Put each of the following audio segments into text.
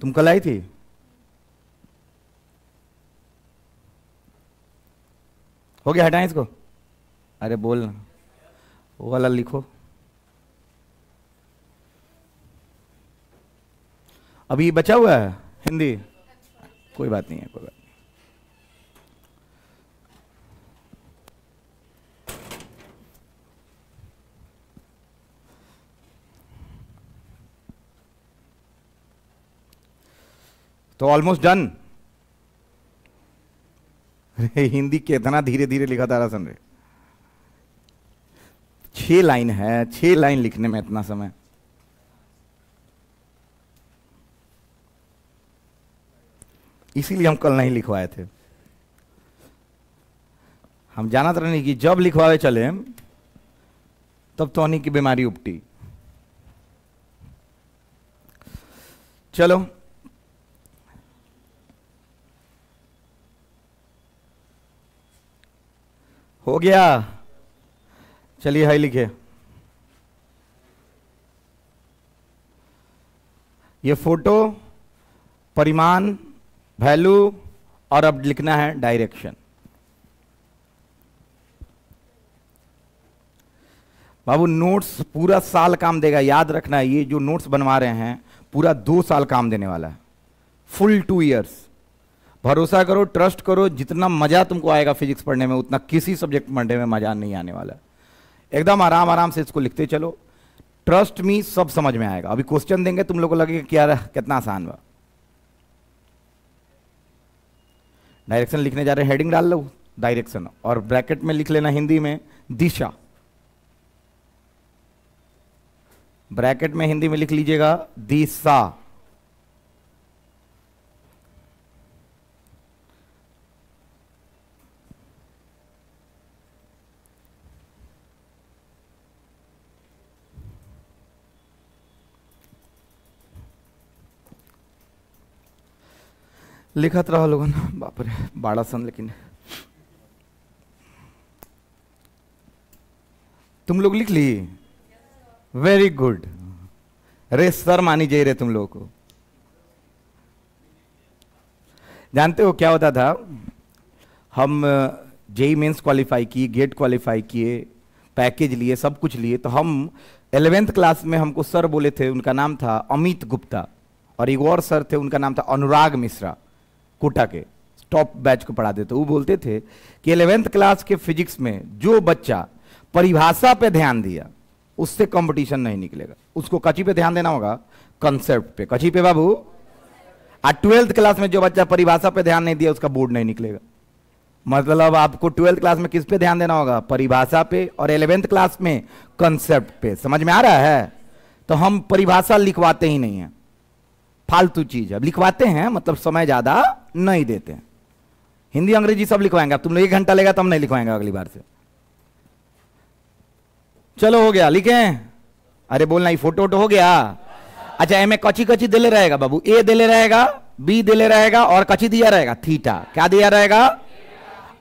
तुम कल आई थी? हो गया, हटाएं इसको। अरे बोल ना, वो वाला लिखो। अभी बचा हुआ है हिंदी, कोई बात नहीं है, कोई बात नहीं। तो ऑलमोस्ट डन। हिंदी कितना धीरे धीरे लिखा था सुन रहे। 6 लाइन है, 6 लाइन लिखने में इतना समय। इसीलिए हम कल नहीं लिखवाए थे। हम जाना तो नहीं कि जब लिखवाए चले तब तो उन्हीं की बीमारी उपटी। चलो हो गया, चलिए हाई लिखे। ये फोटो, परिमाण, वैल्यू, और अब लिखना है डायरेक्शन। बाबू नोट्स पूरा साल काम देगा, याद रखना है। ये जो नोट्स बनवा रहे हैं पूरा 2 साल काम देने वाला है, फुल 2 इयर्स। भरोसा करो, ट्रस्ट करो, जितना मजा तुमको आएगा फिजिक्स पढ़ने में उतना किसी सब्जेक्ट पढ़ने में मजा नहीं आने वाला। एकदम आराम आराम से इसको लिखते चलो, ट्रस्ट मी, सब समझ में आएगा। अभी क्वेश्चन देंगे, तुम लोगों को लगेगा क्या कितना आसान हुआ। डायरेक्शन लिखने जा रहे, हेडिंग डाल लो डायरेक्शन, और ब्रैकेट में लिख लेना हिंदी में दिशा। ब्रैकेट में हिंदी में लिख लीजिएगा दिशा। लिखत रहो लोगन, बाप रे बड़ा सन। लेकिन तुम लोग लिख ली, वेरी गुड। रे सर मानी जाए रे तुम लोगों को। जानते हो क्या होता था, हम जेई मेंस क्वालिफाई किए, गेट क्वालिफाई किए, पैकेज लिए, सब कुछ लिए, तो हम 11th क्लास में हमको सर बोले थे, उनका नाम था अमित गुप्ता, और एक और सर थे उनका नाम था अनुराग मिश्रा, कोटा के टॉप बैच को पढ़ाते थे। वो बोलते थे कि 11th क्लास के फिजिक्स में जो बच्चा परिभाषा पे ध्यान दिया उससे कंपटीशन नहीं निकलेगा, उसको कची पे ध्यान देना होगा, कंसेप्ट पे। कची पे बाबू? और 12th क्लास में जो बच्चा परिभाषा पे ध्यान नहीं दिया उसका बोर्ड नहीं निकलेगा। मतलब आपको 12th क्लास में किस पे ध्यान देना होगा? परिभाषा पे, और 11th क्लास में कंसेप्ट पे। समझ में आ रहा है? तो हम परिभाषा लिखवाते ही नहीं है, फालतू चीज है। लिखवाते हैं मतलब समय ज्यादा नहीं देते हैं। हिंदी अंग्रेजी सब लिखवाएंगे, अब तुम लोग 1 घंटा लेगा तब नहीं लिखवाएंगे अगली बार से। चलो हो गया, लिखें? अरे बोलना ही, फोटो वोटो हो गया? अच्छा, एम कची कची दिले रहेगा बाबू, ए दिले रहेगा, बी दिले रहेगा, और कची दिया रहेगा थीटा। क्या दिया रहेगा?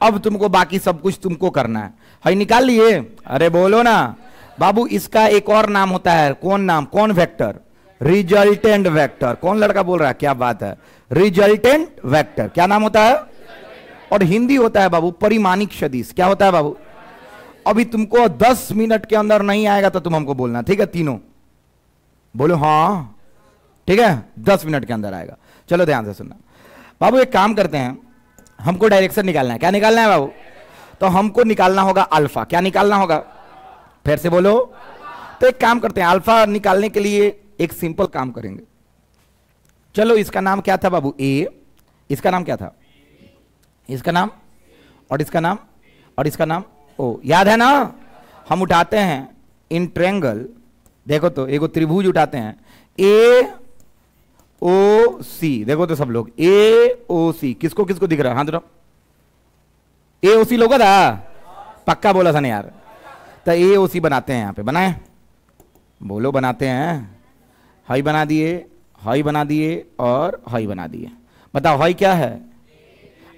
अब तुमको बाकी सब कुछ तुमको करना है। हाई निकाल लिए? अरे बोलो ना बाबू। इसका एक और नाम होता है, कौन नाम? कौन वेक्टर? Resultant vector. कौन लड़का बोल रहा है? क्या बात है, रिजल्टेंट वेक्टर। क्या नाम होता है? और हिंदी होता है बाबू परिमाणिक सदिश। क्या होता है बाबू? अभी तुमको 10 मिनट के अंदर नहीं आएगा तो तुम हमको बोलना, ठीक है? तीनों बोलो हाँ, ठीक है? 10 मिनट के अंदर आएगा। चलो ध्यान से सुनना बाबू, एक काम करते हैं, हमको डायरेक्शन निकालना है। क्या निकालना है बाबू? तो हमको निकालना होगा अल्फा। क्या निकालना होगा? फिर से बोलो। तो एक काम करते हैं, अल्फा निकालने के लिए एक सिंपल काम करेंगे। चलो, इसका नाम क्या था बाबू? ए। इसका नाम क्या था? इसका नाम, और इसका नाम, और इसका नाम ओ। याद है ना? हम उठाते हैं इन ट्रायंगल, देखो तो एगो त्रिभुज उठाते हैं, ए ओ सी। देखो तो सब लोग, ए ओ सी। किसको किसको दिख रहा है? हाथ उठाओ। ए ओ सी लोगों था? पक्का बोला था ना यार? तो ए ओ सी बनाते हैं, यहां पे बनाए, बोलो बनाते हैं। हाई बना दिए, हाई बना दिए, और हाई बना दिए। बताओ हाई क्या है?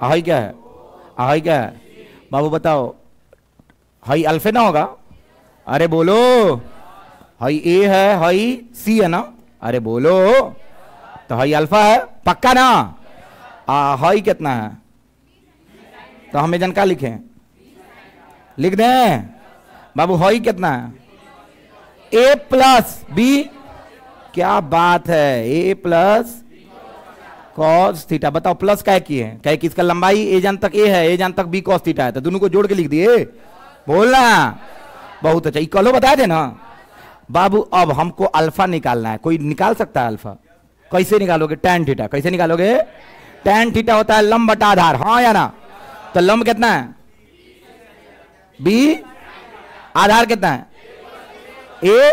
हाई क्या है? हाई क्या है बाबू? बताओ। हाई अल्फा ना होगा? अरे बोलो। हाई ए है, हाई सी है ना? अरे बोलो। तो हाई अल्फा है पक्का ना। हाई कितना है, तो हमें जन का लिखें, लिख दें बाबू। हाई कितना है, ए प्लस बी। क्या बात है, ए प्लस कॉस थीटा। बताओ प्लस क्या की है, क्या कि इसका लंबाई ए जान तक ए है, ए जान तक बी कॉस थीटा है, तो दोनों को जोड़ के लिख दिए। बोलना बहुत अच्छा। इक्वलो बताए थे ना बाबू। अब हमको अल्फा निकालना है, कोई निकाल सकता है अल्फा? कैसे निकालोगे, tan थीटा। कैसे निकालोगे, tan थीटा होता है लंब बटा आधार, हाँ या ना। तो लंब कितना है, बी, आधार कितना है, ए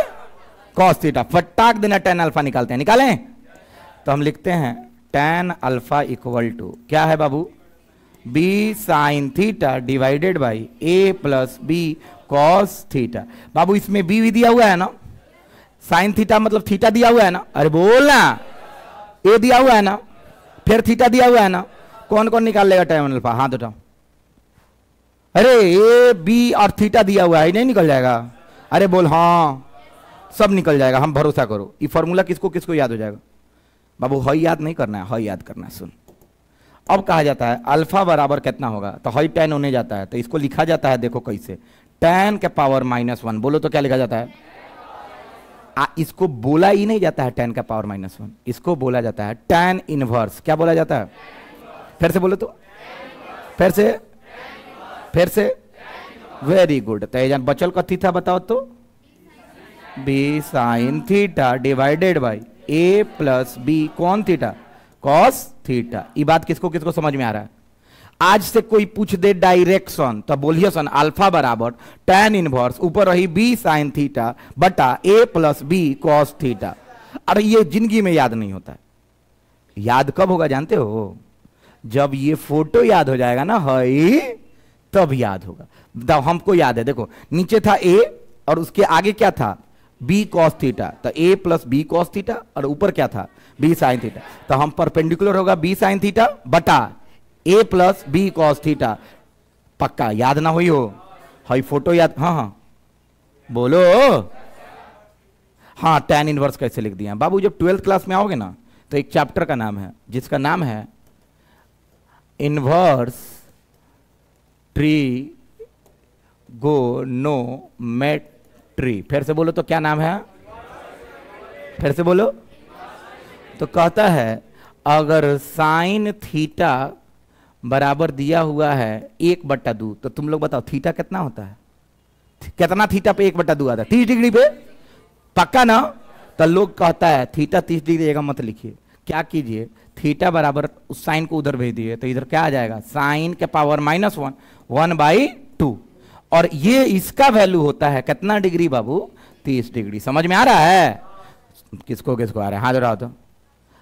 कॉस थीटा। फटाक देना tan अल्फा निकालते हैं, निकालें। तो हम लिखते हैं tan अल्फा इक्वल टू क्या है बाबू, B sine theta divided by A plus B cos theta. बाबू इसमें बी भी दिया हुआ है ना, साइन थीटा मतलब थीटा दिया हुआ है ना। अरे बोलना, ए दिया हुआ है ना, फिर थीटा दिया हुआ है ना। कौन कौन निकाल लेगा tan अल्फा, हाथ उठाओ। अरे ए बी और थीटा दिया हुआ है, नहीं निकल जाएगा? अरे बोल हाँ, सब निकल जाएगा, हम भरोसा करो। ये फॉर्मूला किसको किसको याद हो जाएगा बाबू? हाई याद नहीं करना है, हाई याद करना है। सुन, अब कहा जाता है अल्फा बराबर कितना होगा, तो हाई tan होने जाता है, तो इसको लिखा जाता है, देखो कैसे, tan के पावर -1। बोलो तो क्या लिखा जाता है? इसको बोला ही नहीं जाता है tan का पावर -1, इसको बोला जाता है tan इनवर्स। क्या बोला जाता है? फिर से बोलो तो, फिर से। Very good. तो बचल कथी था बताओ तो, b sine theta divided by A plus b cos theta, cos theta. ये बात किसको किसको समझ में आ रहा है? आज से कोई पूछ दे डायरेक्शन, तो बोलिए सन अल्फा बराबर tan इनवर्स ऊपर रही बी साइन थीटा बटा ए प्लस बी कॉस थीटा। अरे ये जिंदगी में याद नहीं होता है। याद कब होगा जानते हो? जब ये फोटो याद हो जाएगा ना, हाई, तब याद होगा। हमको याद है, देखो नीचे था ए और उसके आगे क्या था, बी कॉस थीटा, तो ए प्लस बी कॉस थीटा, और ऊपर क्या था, बी साइन थीटा। तो हम परपेंडिकुलर होगा बी साइन थीटा बटा ए प्लस बी कॉस थीटा। पक्का याद ना हुई हो, हाई फोटो याद, हाँ हाँ बोलो। हाँ tan इनवर्स कैसे लिख दिया बाबू? जब 12th क्लास में आओगे ना, तो एक चैप्टर का नाम है जिसका नाम है इनवर्स ट्रिगोनोमेट्री। फिर से बोलो तो क्या नाम है, फिर से बोलो तो। कहता है अगर साइन थीटा बराबर दिया हुआ है 1/2, तो तुम लोग बताओ थीटा कितना होता है? कितना थीटा पे 1/2 आता है? 30 डिग्री पे, पक्का ना? तो लोग कहता है थीटा 30 डिग्री जगह मत लिखिए, क्या कीजिए, थीटा बराबर उस साइन को उधर भेज दिए, तो इधर क्या आ जाएगा, साइन के पावर -1 1/2। और ये इसका वैल्यू होता है कितना डिग्री बाबू, 30 डिग्री। समझ में आ रहा है? किसको किसको आ रहा है, हाथ उठाओ तो।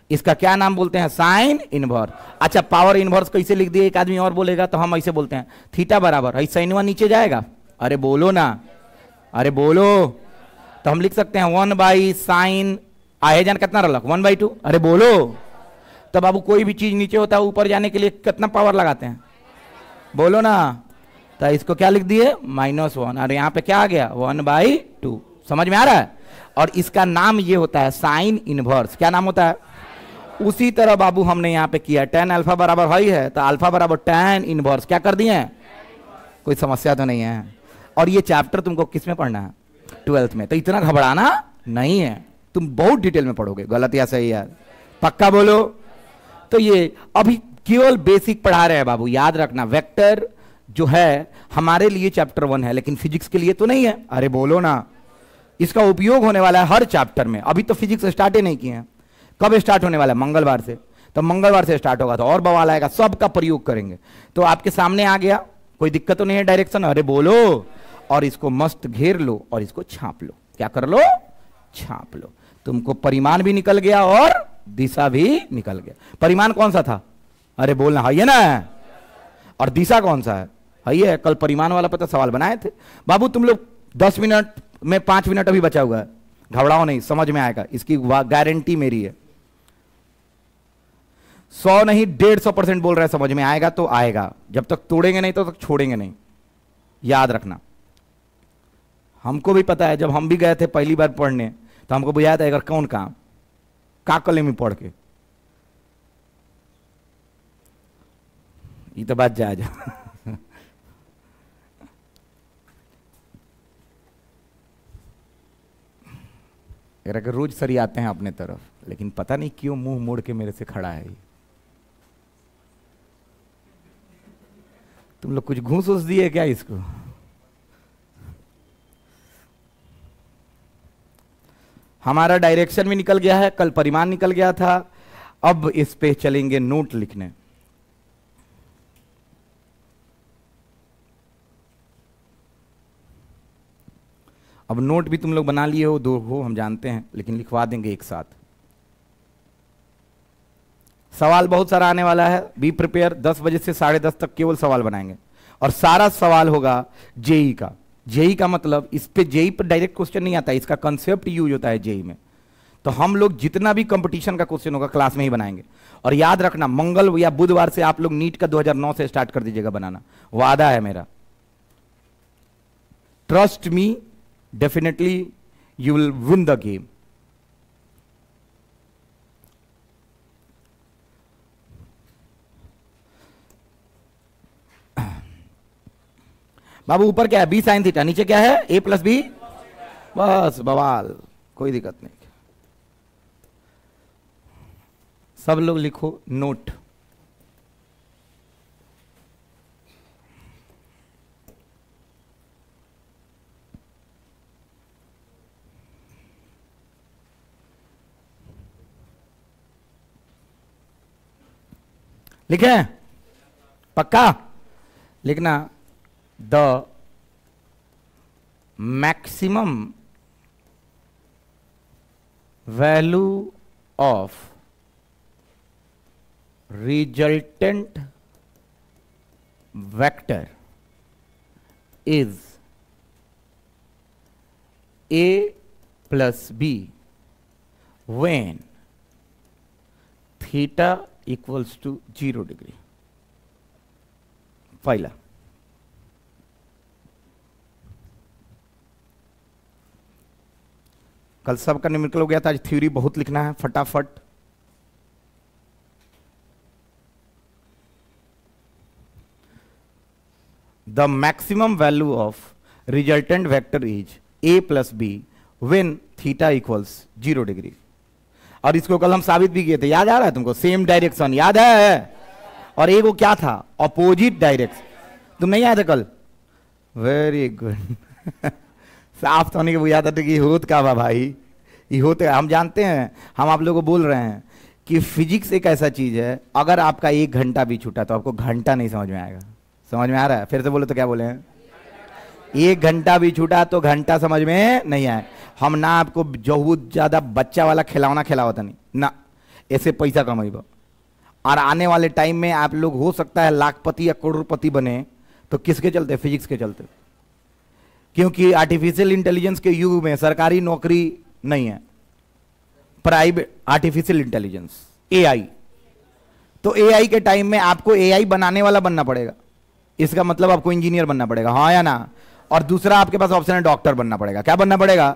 इसका क्या नाम बोलते हैं, साइन इनवर्स। अच्छा पावर इनवर्स कैसे लिख दिए, एक आदमी और बोलेगा, तो हम ऐसे बोलते हैं थीटा बराबर, साइनवा नीचे जाएगा, अरे बोलो ना, अरे बोलो, तो हम लिख सकते हैं 1/sin आहे जान कितना रहा 1/2। अरे बोलो। तो बाबू कोई भी चीज नीचे होता है ऊपर जाने के लिए कितना पावर लगाते हैं, बोलो ना। तो इसको क्या लिख दिए, -1, और यहाँ पे क्या आ गया 1/2। समझ में आ रहा है? और इसका नाम ये होता है साइन इनवर्स। क्या नाम होता है? उसी तरह बाबू हमने यहाँ पे किया, tan अल्फा बराबर हाई है, तो अल्फा बराबर tan इनवर्स क्या कर दिए, कोई समस्या तो नहीं है। और ये चैप्टर तुमको किस में पढ़ना है, 12th में। तो इतना घबराना नहीं है, तुम बहुत डिटेल में पढ़ोगे, गलत या सही यार, पक्का बोलो। तो ये अभी केवल बेसिक पढ़ा रहे हैं बाबू, याद रखना। वेक्टर जो है हमारे लिए चैप्टर 1 है, लेकिन फिजिक्स के लिए तो नहीं है। अरे बोलो ना, इसका उपयोग होने वाला है हर चैप्टर में। अभी तो फिजिक्स स्टार्ट ही नहीं किए हैं, कब स्टार्ट होने वाला है, मंगलवार से। तो मंगलवार से स्टार्ट होगा तो और बवाल आएगा, सबका प्रयोग करेंगे। तो आपके सामने आ गया, कोई दिक्कत तो नहीं है डायरेक्शन, अरे बोलो। और इसको मस्त घेर लो और इसको छाप लो। क्या कर लो, छाप लो। तुमको परिमाण भी निकल गया और दिशा भी निकल गया। परिमाण कौन सा था, अरे बोलना, है ना। और दिशा कौन सा है, कल परिमाण वाला पता सवाल बनाए थे बाबू। तुम लोग 10 मिनट में 5 मिनट अभी बचा हुआ है, घबराओ नहीं, समझ में आएगा, इसकी गारंटी मेरी है। 100 नहीं 150% बोल रहा है, समझ में आएगा तो आएगा, जब तक तोड़ेंगे नहीं तो तक छोड़ेंगे नहीं, याद रखना। हमको भी पता है, जब हम भी गए थे पहली बार पढ़ने, तो हमको बुझाया था अगर कौन काम का कले में पढ़ के, ये तो बात जायज। अगर रोज सरी आते हैं अपने तरफ, लेकिन पता नहीं क्यों मुंह मोड़ के मेरे से खड़ा है ये। तुम लोग कुछ घूस उस दिए क्या इसको? हमारा डायरेक्शन भी निकल गया है, कल परिमाण निकल गया था, अब इस पे चलेंगे नोट लिखने। अब नोट भी तुम लोग बना लिए हो, दो हो हम जानते हैं, लेकिन लिखवा देंगे एक साथ। सवाल बहुत सारा आने वाला है, बी प्रिपेयर। 10 बजे से 10:30 तक केवल सवाल बनाएंगे, और सारा सवाल होगा जेई का। जेई का मतलब इस पे, जेई पर डायरेक्ट क्वेश्चन नहीं आता, इसका कंसेप्ट यूज होता है जेई में। तो हम लोग जितना भी कंपटीशन का क्वेश्चन होगा क्लास में ही बनाएंगे। और याद रखना, मंगल या बुधवार से आप लोग नीट का 2009 से स्टार्ट कर दीजिएगा बनाना, वादा है मेरा। Trust me, definitely you will win the game. बाबू ऊपर क्या है? बी साइन थीटा, नीचे क्या है? A plus B. बस बवाल, कोई दिक्कत नहीं। सब लोग लिखो नोट। लिखे? पक्का लिखना। The maximum value of resultant vector is a plus b when theta equals to 0 degree। पहला, कल सबका न्यूमेरिकल हो गया था, आज थ्योरी बहुत लिखना है फटाफट। The maximum value of resultant vector is a plus b when theta equals 0 degree. और इसको कल हम साबित भी किए थे, याद आ रहा है तुमको? सेम डायरेक्शन याद है, और एक वो क्या था? Opposite direction. तुम नहीं आए थे कल? Very good. साफ तो होने के वो याद आता कि होत का बा भाई, ये होते हम जानते हैं। हम आप लोगों को बोल रहे हैं कि फिजिक्स एक ऐसा चीज है, अगर आपका 1 घंटा भी छूटा तो आपको घंटा नहीं समझ में आएगा। समझ में आ रहा है? फिर से बोले तो क्या बोले हैं? 1 घंटा भी छूटा तो घंटा समझ में नहीं आए। हम ना आपको बहुत ज्यादा बच्चा वाला खिलौना खिलावता नहीं ना, ऐसे पैसा कमाइबा। और आने वाले टाइम में आप लोग हो सकता है लाखपति या करोड़पति बने, तो किसके चलते? फिजिक्स के चलते। क्योंकि आर्टिफिशियल इंटेलिजेंस के युग में सरकारी नौकरी नहीं है, प्राइवेट आर्टिफिशियल इंटेलिजेंस एआई। तो एआई के टाइम में आपको एआई बनाने वाला बनना पड़ेगा, इसका मतलब आपको इंजीनियर बनना पड़ेगा, हाँ या ना? और दूसरा आपके पास ऑप्शन है डॉक्टर बनना पड़ेगा। क्या बनना पड़ेगा?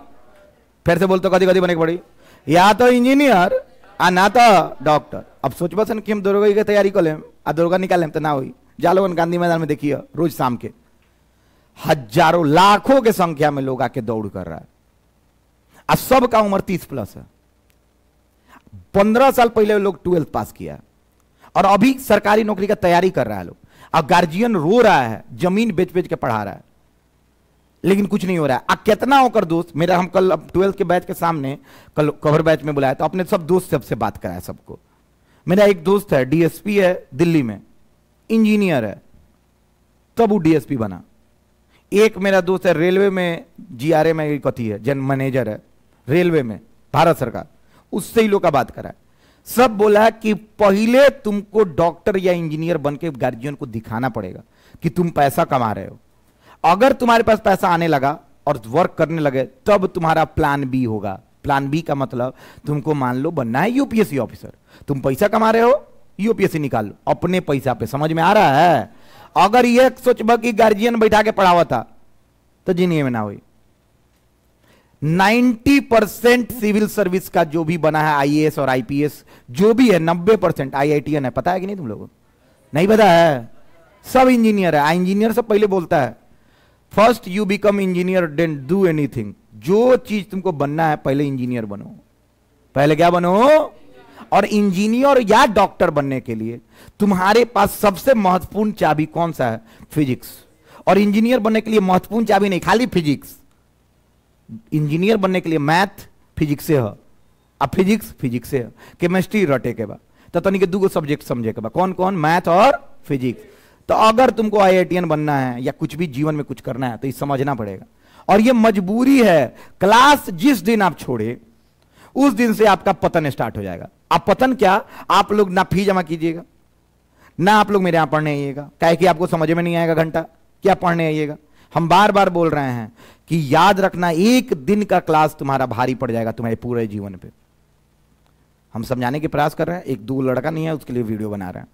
फिर से बोलते, कदी कदी बने पड़ी, या तो इंजीनियर आ ना तो डॉक्टर। अब सोच बस कि हम दुर्गा की तैयारी कर लें आ दुर्गा निकाल लें तो ना हुई। जा लोगन गांधी मैदान में देखिए, रोज शाम के हजारों लाखों के संख्या में लोग आके दौड़ कर रहा है, और सबका उम्र 30+ है। 15 साल पहले लोग 12th पास किया, और अभी सरकारी नौकरी का तैयारी कर रहा है लोग। और गार्जियन रो रहा है, जमीन बेच बेच के पढ़ा रहा है, लेकिन कुछ नहीं हो रहा है। कितना होकर दोस्त मेरा, हम कल 12th के बैच के सामने कल कवर बैच में बुलाया, तो अपने सब दोस्त सबसे बात कराया सबको। मेरा एक दोस्त है, डीएसपी है दिल्ली में, इंजीनियर है, तब वो डीएसपी बना। एक मेरा दोस्त है रेलवे में, जीआरए में कथी है, जन मैनेजर है रेलवे में, भारत सरकार, उससे ही लोग का बात करा है। सब बोला कि पहले तुमको डॉक्टर या इंजीनियर बन के गार्जियन को दिखाना पड़ेगा कि तुम पैसा कमा रहे हो। अगर तुम्हारे पास पैसा आने लगा और वर्क करने लगे, तब तुम्हारा प्लान बी होगा। प्लान बी का मतलब तुमको मान लो बनना है यूपीएससी ऑफिसर, तुम पैसा कमा रहे हो, यूपीएससी निकाल लो अपने पैसा पे। समझ में आ रहा है? अगर यह सोचबा कि गार्जियन बैठा के पढ़ावा था तो जिंदगी में ना हुई। 90% सिविल सर्विस का जो भी बना है, आईएएस और आईपीएस जो भी है, 90% आईआईटीएन है। पता है कि नहीं तुम लोगों? नहीं पता है? सब इंजीनियर है। इंजीनियर से पहले बोलता है first you become engineer then do anything. जो चीज तुमको बनना है पहले इंजीनियर बनो। पहले क्या बनो? और इंजीनियर या डॉक्टर बनने के लिए तुम्हारे पास सबसे महत्वपूर्ण चाबी कौन सा है? फिजिक्स। और इंजीनियर बनने के लिए महत्वपूर्ण चाबी नहीं खाली फिजिक्स। इंजीनियर बनने के लिए मैथ फिजिक्स से है, अब फिजिक्स फिजिक्स से है, केमिस्ट्री रटे के बाद तो तनिक दूगो सब्जेक्ट समझे के बाद कौन कौन? मैथ और फिजिक्स। तो अगर तुमको आईआईटीएन बनना है या कुछ भी जीवन में कुछ करना है तो ये समझना पड़ेगा। और ये मजबूरी है। क्लास जिस दिन आप छोड़े उस दिन से आपका पतन स्टार्ट हो जाएगा। आप पतन क्या, आप लोग ना फी जमा कीजिएगा, ना आप लोग मेरे यहां पढ़ने आइएगा, काहे कि आपको समझ में नहीं आएगा घंटा क्या पढ़ने आइएगा। हम बार बार बोल रहे हैं कि याद रखना, एक दिन का क्लास तुम्हारा भारी पड़ जाएगा तुम्हारे पूरे जीवन पे। हम समझाने के प्रयास कर रहे हैं। एक दो लड़का नहीं है, उसके लिए वीडियो बना रहे हैं।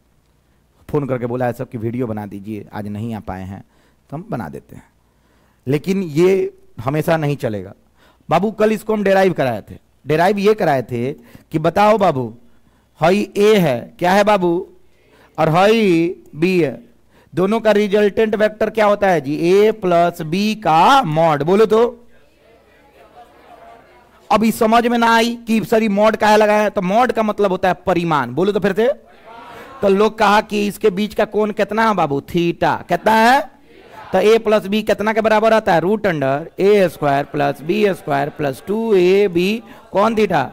फोन करके बोला है सबकी वीडियो बना दीजिए, आज नहीं आ पाए हैं तो हम बना देते हैं। लेकिन ये हमेशा नहीं चलेगा बाबू। कल इसको हम डेराइव कराए थे। डेराइव ये कराए थे कि बताओ बाबू, हई ए है, क्या है बाबू, और हई बी है, दोनों का रिजल्टेंट वेक्टर क्या होता है जी? ए प्लस बी का मॉड। बोलो तो। अभी समझ में ना आई कि सर मॉड का है लगाया, तो मॉड का मतलब होता है परिमाण। बोलो तो फिर से। तो लोग कहा कि इसके बीच का कोण कितना है बाबू? थीटा। कितना है? तो ए प्लस बी कितना के बराबर आता है? Root under A square plus B square plus 2ab cos theta?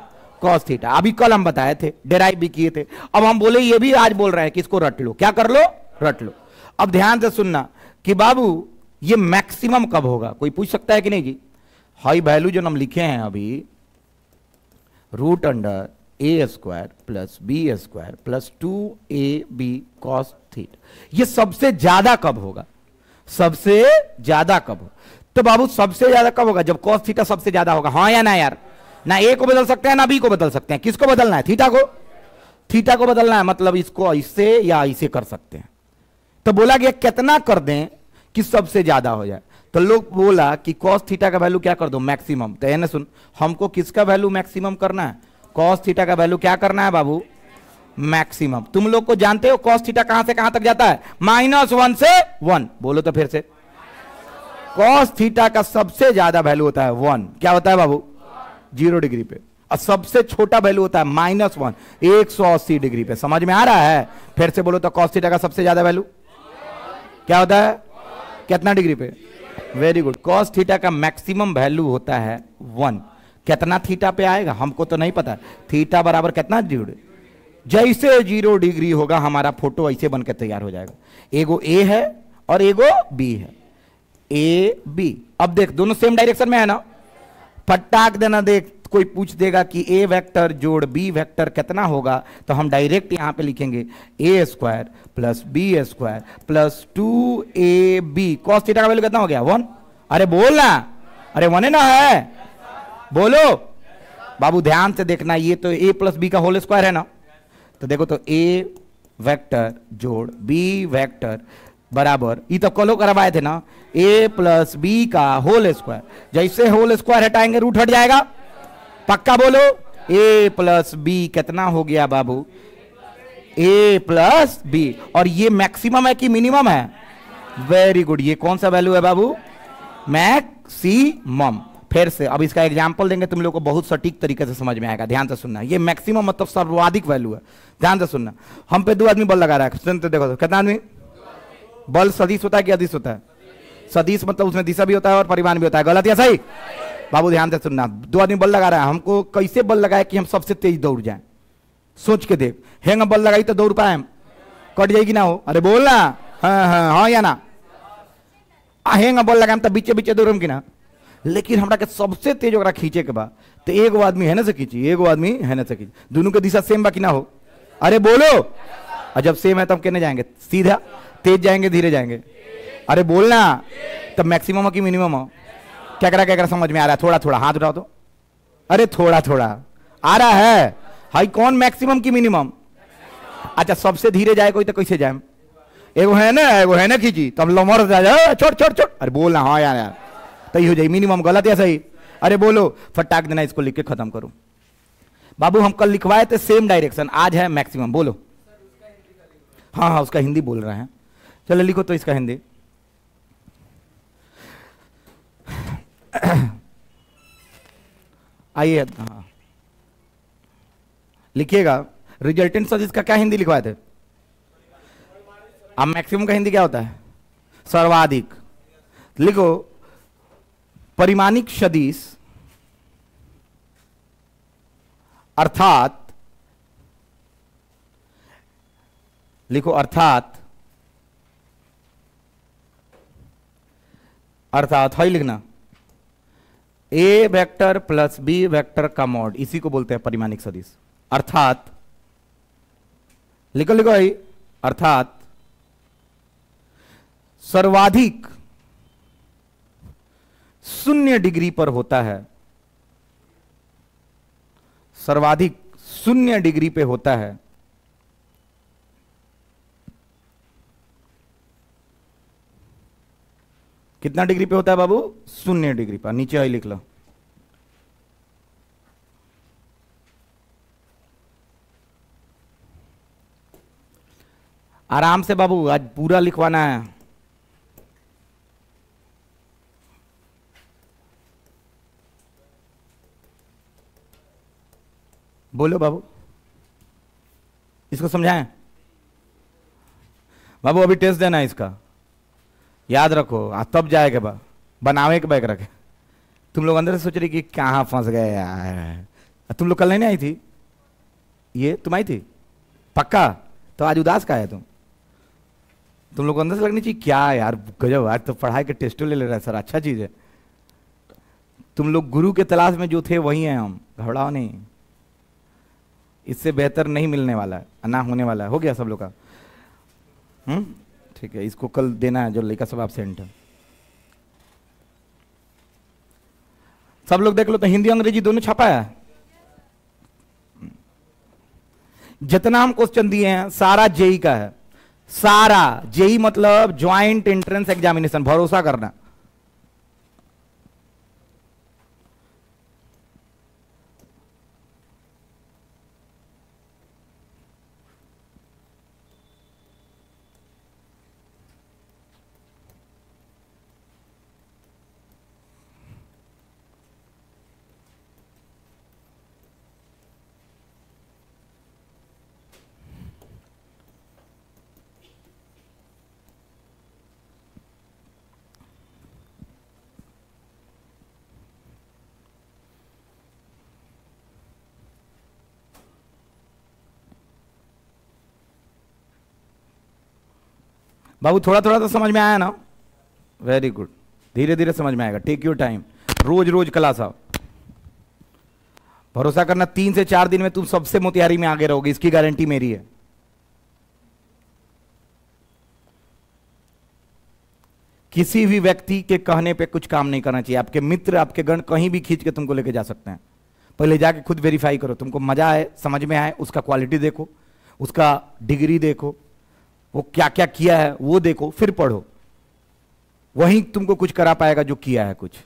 Cos theta. अभी कल हम बताए थे, डेराइव भी किए थे। अब हम बोले ये भी आज बोल रहे हैं कि इसको रट लो। क्या कर लो? रट लो। अब ध्यान से सुनना कि बाबू ये मैक्सिमम कब होगा? कोई पूछ सकता है कि नहीं जी? हाई वैल्यू जो हम लिखे हैं अभी, root under A square plus B square plus 2ab cos theta, ये सबसे ज्यादा कब होगा? सबसे ज्यादा कब हो? तो बाबू सबसे ज्यादा कब होगा? जब कॉस थीटा सबसे ज्यादा होगा। हाँ या ना यार? ना ए को बदल सकते हैं ना बी को बदल सकते हैं। किसको बदलना है? थीटा को। थीटा को बदलना है, मतलब इसको इससे या इसे कर सकते हैं। तो बोला गया कितना कर दें कि सबसे ज्यादा हो जाए? तो लोग बोला कि कॉस थीटा का वैल्यू क्या कर दो? मैक्सिमम। तो ना सुन, हमको किसका वैल्यू मैक्सिमम करना है? कॉस थीटा का वैल्यू क्या करना है बाबू? मैक्सिमम। तुम लोग को जानते हो कॉस थीटा कहां से कहां तक जाता है? -1 से 1। बोलो तो फिर से। कॉस थीटा का सबसे ज्यादा वैल्यू होता है 1। क्या होता है बाबू? 0 डिग्री पे। और सबसे छोटा वैल्यू होता है -1, 180 डिग्री पे। समझ में आ रहा है? फिर से बोलो तो कॉस थीटा का सबसे ज्यादा वैल्यू क्या होता है? कितना डिग्री पे? Very good. कॉस थीटा का मैक्सिमम वैल्यू होता है 1। कितना थीटा पे आएगा हमको तो नहीं पता। थीटा बराबर कितना? 0। जैसे 0 डिग्री होगा हमारा फोटो ऐसे बनकर तैयार हो जाएगा। एगो ए है और एगो बी है। A b. अब देख दोनों सेम डायरेक्शन में है ना? फटाक देना। देख कोई पूछ देगा कि ए वेक्टर जोड़ बी वेक्टर कितना होगा, तो हम डायरेक्ट यहां पे लिखेंगे A square plus B square plus 2ab। Cos theta का वैल्यू कितना हो गया? 1। अरे बोल ना, अरे 1 है ना? है बोलो बाबू। ध्यान से देखना, ये तो a प्लस बी का होल स्क्वायर है ना? तो देखो तो a वेक्टर जोड़ b वेक्टर बराबर, ये तो कलो करवाए थे ना, a प्लस बी का होल स्क्वायर। जैसे होल स्क्वायर हटाएंगे रूट हट जाएगा। पक्का बोलो। a प्लस बी कितना हो गया बाबू? a plus B. और ये मैक्सिमम है कि मिनिमम है? Very good. ये कौन सा वैल्यू है बाबू? मैक्सिमम। फिर से अब इसका एग्जांपल देंगे, तुम लोग को बहुत सटीक तरीके से समझ में आएगा। ध्यान से सुनना। ये मैक्सिमम मतलब सर्वाधिक वैल्यू है। ध्यान से सुनना। हम पे 2 आदमी बल लगा रहा है। सुनते देखो तो कितना आदमी? बल सदिश होता है कि अदिश होता है? सदिश मतलब उसमें दिशा भी होता है और परिमाण भी होता है। गलत या सही? बाबू ध्यान से सुनना। 2 आदमी बल लगा रहा है। हमको कैसे बल लगाए कि हम सबसे तेज दौड़ जाए? सोच के देख। हैंग बल लगाई तो दौड़ पाए हम? कट जाएगी ना हो? अरे बोल ना। हाँ या ना? हैंग बल लगाए तो बीचे बीचे दौड़म की ना? लेकिन हमरा के सबसे तेज ओकरा खींचे के बाद तो एगो आदमी है ना से खींची, एगो आदमी है ना से खींची। दोनों के दिशा सेम बाकी ना हो? अरे बोलो। और जब सेम है तब कहने जाएंगे? सीधा तेज जाएंगे धीरे जाएंगे? अरे बोलना। तब मैक्सिमम हो कि मिनिमम हो? क्या करा समझ में आ रहा है? थोड़ा थोड़ा हाथ उठाओ तो। अरे थोड़ा थोड़ा आ रहा है। हाई कौन मैक्सिमम की मिनिमम? अच्छा सबसे धीरे जाए कोई तो कैसे जाए? एगो है ना खींची तब लमर जाए छोड़ छोड़ छोड़। अरे बोलना। हाँ यार तो हो जाए मिनिमम। गलत या सही? अरे बोलो। फटाक देना, इसको लिख के खत्म करो बाबू। हम कल लिखवाए थे सेम डायरेक्शन, आज है मैक्सिमम। बोलो। हाँ उसका हिंदी बोल रहे हैं। चलो लिखो तो इसका हिंदी। आइए, हाँ लिखिएगा। रिजल्टेंट सदिश का क्या हिंदी लिखवाए थे? अब मैक्सिमम का हिंदी क्या होता है? सर्वाधिक। लिखो परिमाणिक सदिश अर्थात, लिखो अर्थात है लिखना, ए वेक्टर प्लस बी वेक्टर का मॉड, इसी को बोलते हैं परिमाणिक सदिश। अर्थात लिखो लिखो भाई, अर्थात सर्वाधिक 0 डिग्री पर होता है, सर्वाधिक 0 डिग्री पे होता है। कितना डिग्री पे होता है बाबू? 0 डिग्री पर। नीचे ही लिख लो। आराम से बाबू, आज पूरा लिखवाना है। बोलो बाबू, इसको समझाएं बाबू। अभी टेस्ट देना है इसका, याद रखो। तब जाएगा बनावे के बैग रखे। तुम लोग अंदर से सोच रही कि कहां फंस गए यार। तुम लोग कल नहीं आई थी? ये तुम आई थी पक्का? तो आज उदास का है तुम लोग अंदर से लगनी चाहिए क्या यार, गजब, आज तो पढ़ाई के टेस्टो ले रहा है सर, अच्छा चीज है। तुम लोग गुरु के तलाश में जो थे वही हैं हम, घबराओ नहीं। इससे बेहतर नहीं मिलने वाला है, ना होने वाला है। हो गया सब लोग का? ठीक है, इसको कल देना है जो लड़का सब एब्सेंट है। सब लोग देख लो तो हिंदी अंग्रेजी दोनों छपा है। जितना हम क्वेश्चन दिए हैं सारा जेई का है, सारा जेई मतलब ज्वाइंट एंट्रेंस एग्जामिनेशन। भरोसा करना। बाबू थोड़ा थोड़ा तो समझ में आया ना? वेरी गुड, धीरे धीरे समझ में आएगा। Take your time. रोज रोज क्लास आओ। भरोसा करना 3 से 4 दिन में तुम सबसे मोतिहारी में आगे रहोगे, इसकी गारंटी मेरी है। किसी भी व्यक्ति के कहने पे कुछ काम नहीं करना चाहिए। आपके मित्र, आपके गण कहीं भी खींच के तुमको लेके जा सकते हैं। पहले जाके खुद वेरीफाई करो, तुमको मजा आए, समझ में आए, उसका क्वालिटी देखो, उसका डिग्री देखो, वो क्या क्या किया है वो देखो, फिर पढ़ो। वही तुमको कुछ करा पाएगा जो किया है कुछ।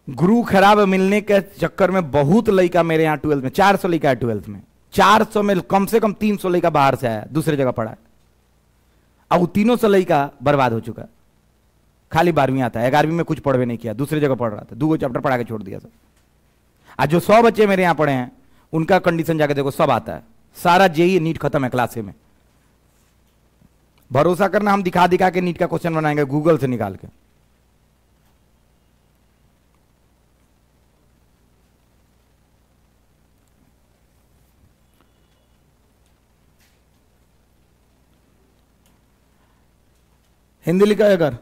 गुरु खराब मिलने के चक्कर में बहुत लड़का मेरे यहां 12th में 400 लड़का है 12th में। 400 में कम से कम 300 लड़का बाहर से आया, दूसरे जगह पढ़ा है। अब वो 300 लड़का बर्बाद हो चुका। खाली 12वीं आता है, 11वीं में कुछ पढ़वे नहीं किया, दूसरे जगह पढ़ रहा था, 2 चैप्टर पढ़ा के छोड़ दिया सब। आज जो 100 बच्चे मेरे यहां पढ़े हैं उनका कंडीशन जाके देखो, सब आता है। सारा जेई नीट खत्म है क्लास में। भरोसा करना, हम दिखा दिखा के नीट का क्वेश्चन बनाएंगे गूगल से निकाल के। हिंदी लिखा है अगर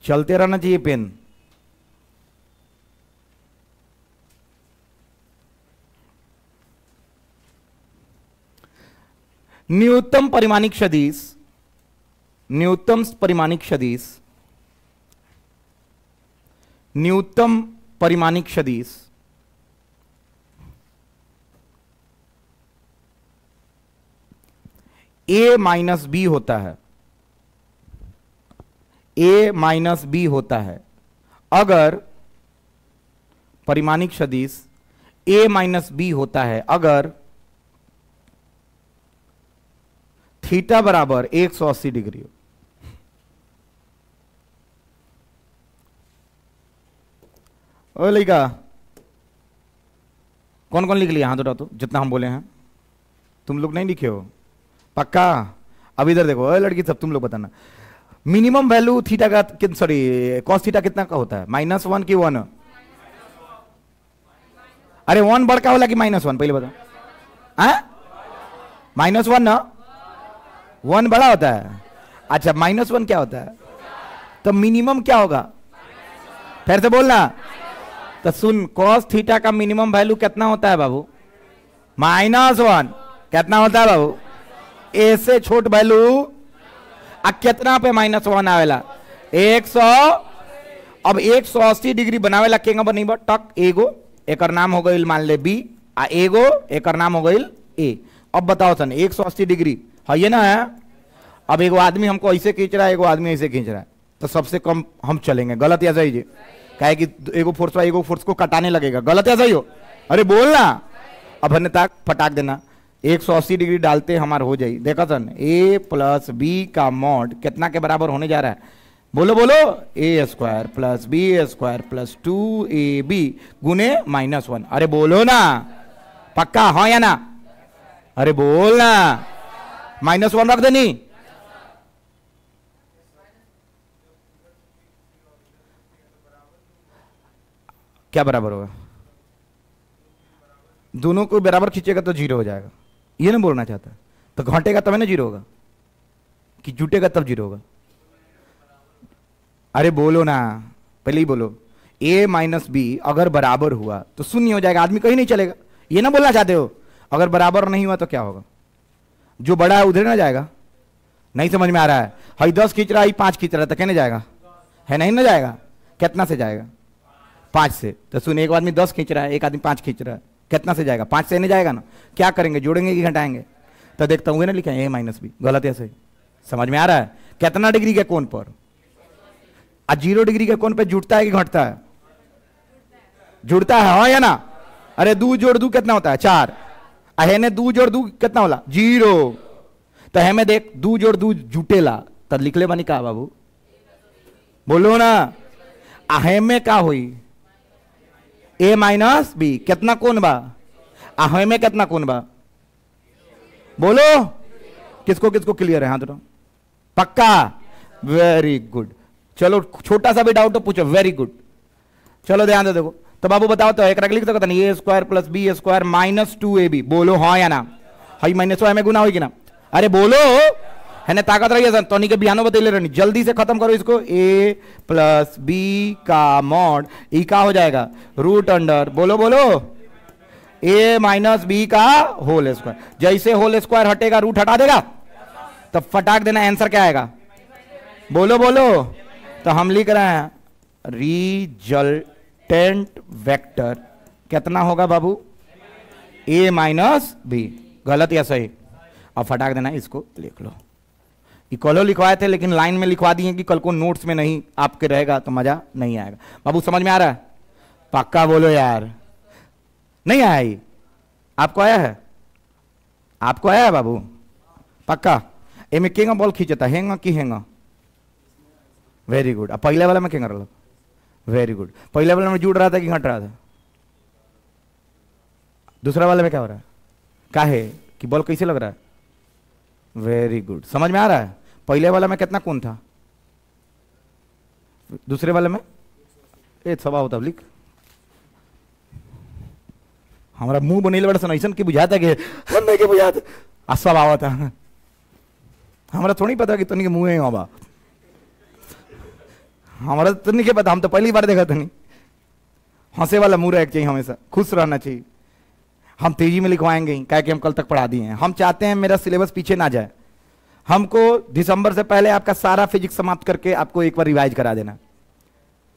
चलते रहना चाहिए पेन। न्यूनतम परिमाणिक सदिश, न्यूनतम परिमाणिक सदिश, न्यूनतम परिमाणिक सदिश a माइनस बी होता है, a माइनस बी होता है अगर परिमाणिक सदिश a माइनस बी होता है अगर थीटा बराबर 180 डिग्री हो। ओ लड़का, कौन कौन लिख लिया हाथ उठाओ तो, जितना हम बोले हैं। तुम लोग नहीं लिखे हो पक्का? अब इधर देखो, ओ लड़की सब तुम लोग बताना। मिनिमम वैल्यू थीटा का, सॉरी कॉस थीटा कितना का होता है? -1 की 1? अरे 1 बड़का होला कि -1 पहले बताओ। -1 ना, 1 बड़ा होता है। अच्छा -1 क्या होता है? तो मिनिमम क्या होगा? फिर से बोलना। तो सुन, कॉस थीटा का मिनिमम वैल्यू कितना होता है बाबू? -1। कितना होता है बाबू? ए से छोट वैल्यू। अब कितना पे -1 आवेला? 100। अब 180 डिग्री बनावेला केंगा बनी बा? टक एगो एकर नाम हो गई मान ले बी, आ एगो एकर नाम हो गई ए। अब बताओ सन 180 डिग्री है ये ना है? अब एगो आदमी हमको ऐसे खींच रहा है, एगो आदमी ऐसे खींच रहा है, तो सबसे कम हम चलेंगे। गलत या सही जी? कहे कि एगो फोर्स को कटाने लगेगा। गलत या सही हो? अरे बोलना। अब हमने तक फटाक देना, 180 डिग्री डालते हमारा हो जाए। देखा सन a प्लस बी का मॉड कितना के बराबर होने जा रहा है? बोलो बोलो। a² plus b² plus 2ab गुने -1। अरे बोलो ना, पक्का हाँ या ना? अरे बोलना। -1 रख देनी। क्या बराबर होगा? दोनों को बराबर खींचेगा तो 0 हो जाएगा, ये ना बोलना चाहता है। तो घटेगा तब है ना 0 होगा, कि जुटेगा तब 0 होगा? अरे बोलो ना, पहले ही बोलो। a माइनस बी अगर बराबर हुआ तो शून्य हो जाएगा, आदमी कहीं नहीं चलेगा। ये ना बोलना चाहते हो? अगर बराबर नहीं हुआ तो क्या होगा? जो बड़ा है उधर ना जाएगा। नहीं समझ में आ रहा है? हई 10 खींच रहा है, 5 खींच रहा है, तो कहने जाएगा? है नहीं ना जाएगा। कितना से जाएगा? 5 से। तो सुन, एक आदमी 10 खींच रहा है, एक आदमी 5 खींच रहा है, कितना से जाएगा? 5 से नहीं जाएगा ना। क्या करेंगे, जोड़ेंगे कि घटाएंगे? तो देखता हूँ ना लिखा है a माइनस बी। गलत है सही? समझ में आ रहा है? कितना डिग्री के कोण पर? 0 डिग्री के कोण पे जुड़ता है कि घटता है? जुड़ता है, हाँ या ना? अरे 2 जोड़ 2 कितना होता है? 4। अहेने 2 जोड़ 2 कितना होला? 0। तो हमें देख 2 जोड़ 2 जुटेला, तब लिख ले बनी का बाबू? बोलो ना। आहे में का हुई? a minus b. कितना कोण बा? आहे में कितना कोण बा? बोलो। किसको किसको क्लियर है? हाथ उठाओ। पक्का? Very good. चलो छोटा सा भी डाउट तो पूछो। Very good. चलो ध्यान दे देखो। तो बाबू बताओ तो एक रख लिख सकता नहीं? a² plus b² minus 2ab। बोलो हाँ या ना? हाई माइनस में गुना होगी ना? अरे बोलो। है ना? ताकत रही है तो के बयानों बतेले रहनी। जल्दी से खत्म करो इसको। a प्लस बी का मॉड ई का हो जाएगा रूट अंडर, बोलो बोलो, a माइनस बी का होल स्क्वायर। जैसे होल स्क्वायर हटेगा रूट हटा देगा, तब फटाक देना आंसर क्या आएगा? बोलो बोलो। तो हम लिख रहे हैं रिजल्टेंट वेक्टर कितना होगा बाबू? a minus B. गलत या सही? अब फटाक देना इसको लिख लो। इक्वलो लिखवाए थे लेकिन लाइन में लिखवा दिए कि कल को नोट्स में नहीं आपके रहेगा तो मजा नहीं आएगा। बाबू समझ में आ रहा है? पक्का बोलो यार। नहीं आया ही? आपको आया है? आपको आया है बाबू? पक्का? ए में केंगा बॉल खींचता हैंगा कि हैंगा? Very good. अब पहले वाला में केंगा रहा? Very good. पहले वाला में जुड़ रहा था कि घट रहा था? दूसरा वाले में क्या हो रहा है? क्या है कि बॉल कैसे लग रहा है? Very good. समझ में आ रहा है? पहले वाला में कितना कोण था? दूसरे वाले में सवा होता लिख। हमारा मुंह बनेले बड़ा सनैसन की बुझाता कि नहीं के बुझाता असब आवा था। हमारा थोड़ी पता कि तनिक मुंह है बाबा। हमारा तो नहीं के पता, हम तो पहली बार देखा था। नहीं, हंसे वाला मुंह रहना चाहिए, हमेशा खुश रहना चाहिए। हम तेजी में लिखवाएंगे ही, क्या कि हम कल तक पढ़ा दिए हैं। हम चाहते हैं मेरा सिलेबस पीछे ना जाए। हमको दिसंबर से पहले आपका सारा फिजिक्स समाप्त करके आपको एक बार रिवाइज करा देना।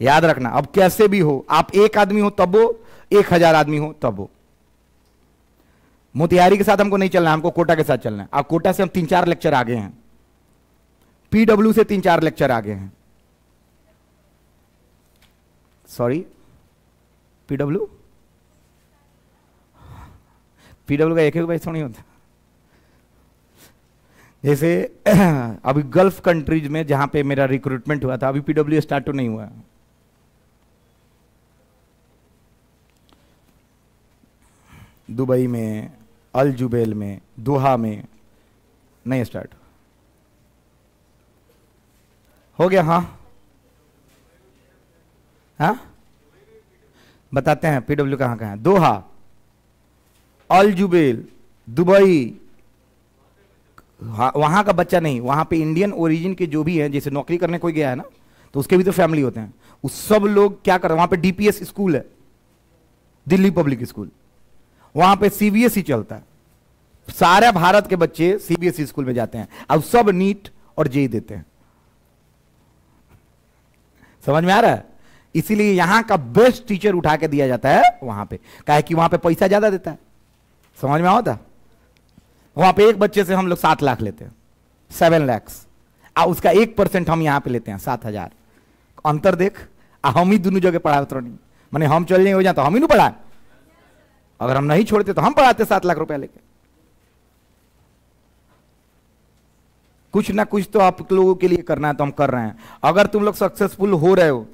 याद रखना, अब कैसे भी हो, आप 1 आदमी हो तब हो, 1000 आदमी हो तब हो। मोतिहारी के साथ हमको नहीं चलना है, हमको कोटा के साथ चलना है। अब कोटा से हम 3-4 लेक्चर आगे हैं, पीडब्ल्यू से 3-4 लेक्चर आगे हैं। सॉरी पीडब्ल्यू, पीडब्ल्यू का एक एक पैसा नहीं होता। जैसे अभी गल्फ कंट्रीज में जहां पे मेरा रिक्रूटमेंट हुआ था, अभी पीडब्ल्यू स्टार्ट तो नहीं हुआ। दुबई में, अल जुबैल में, दोहा में नहीं स्टार्ट हो गया। हाँ हाँ बताते हैं पीडब्ल्यू कहाँ कहाँ है। दोहा, अल जुबैल, दुबई, वहां का बच्चा नहीं, वहां पे इंडियन ओरिजिन के जो भी है, जैसे नौकरी करने कोई गया है ना, तो उसके भी तो फैमिली होते हैं, उस सब लोग क्या कर रहे हैं, वहां पे डीपीएस स्कूल है, दिल्ली पब्लिक स्कूल, वहां पे सीबीएसई चलता है, सारे भारत के बच्चे सीबीएसई स्कूल में जाते हैं, अब सब नीट और जेई देते हैं। समझ में आ रहा है? इसीलिए यहां का बेस्ट टीचर उठा के दिया जाता है वहां पे, काहे कि वहां पे पैसा ज्यादा देता है। समझ में आता? वहां पे एक बच्चे से हम लोग 7 लाख लेते हैं, 7 लाख, और उसका 1% हम यहां पे लेते हैं 7,000। अंतर देख, हम ही दोनों जगह पढ़ाए तो नहीं, माने हम चल जाए हो जाए तो हम ही नहीं पढ़ाए, अगर हम नहीं छोड़ते तो हम पढ़ाते 7 लाख रुपया लेके। कुछ ना कुछ तो आप लोगों के लिए करना है, तो हम कर रहे हैं। अगर तुम लोग सक्सेसफुल हो रहे हो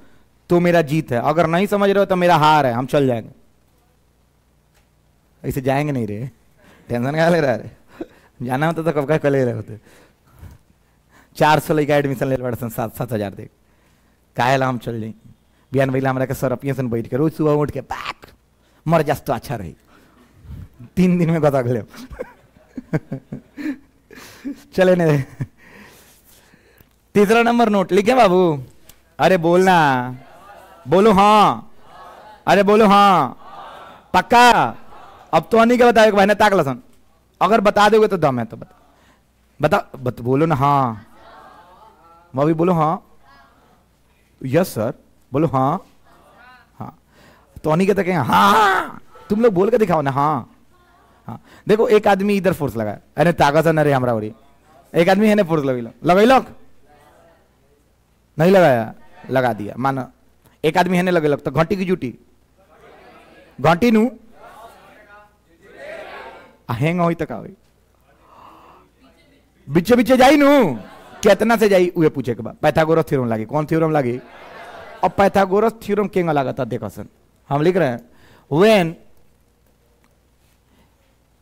तो मेरा जीत है, अगर नहीं समझ रहे हो तो मेरा हार है, हम चल जाएंगे। ऐसे जाएंगे नहीं रे, टेंशन क्या ले रहा है? जाना होता तो कब का ले रहे होते। 400 लड़का एडमिशन ले बड़ा 7,000 दे, काहेला हम चल जाएंगे। बिहान भैया हमारा के सर अपने से बैठ के रोज सुबह उठ के बैक मर जास तो अच्छा रही, 3 दिन में बता ले। चले ने तीसरा नंबर नोट लिखे बाबू। अरे बोलना, बोलो हाँ, अरे बोलो हाँ, पक्का। अब तो नहीं क्या बताओ, भाई ने ताक लसन, अगर बता दोगे तो दम है तो बता बोलो ना हाँ, भाभी बोलो हाँ, यस सर, बोलो हाँ हाँ, तो नहीं कहते कहें हाँ, तुम लोग बोल के दिखाओ ना हाँ हाँ। देखो एक आदमी इधर फोर्स लगा, अरे ताकत न रे हमरा और एक आदमी है ना फोर्स लगे लोग नहीं लगाया, लगा दिया मानो। एक आदमी है ना लगे तो घंटी की जूटी घंटी नू हेंग हो तक आवे बिचे बिचे जाई नू कितना से जाई उहे पूछे के बाद पाइथागोरस थ्योरम लागी। कौन थ्योरम लागी? अब पाइथागोरस थ्योरम केंगा लगा था देखो सन, हम लिख रहे हैं when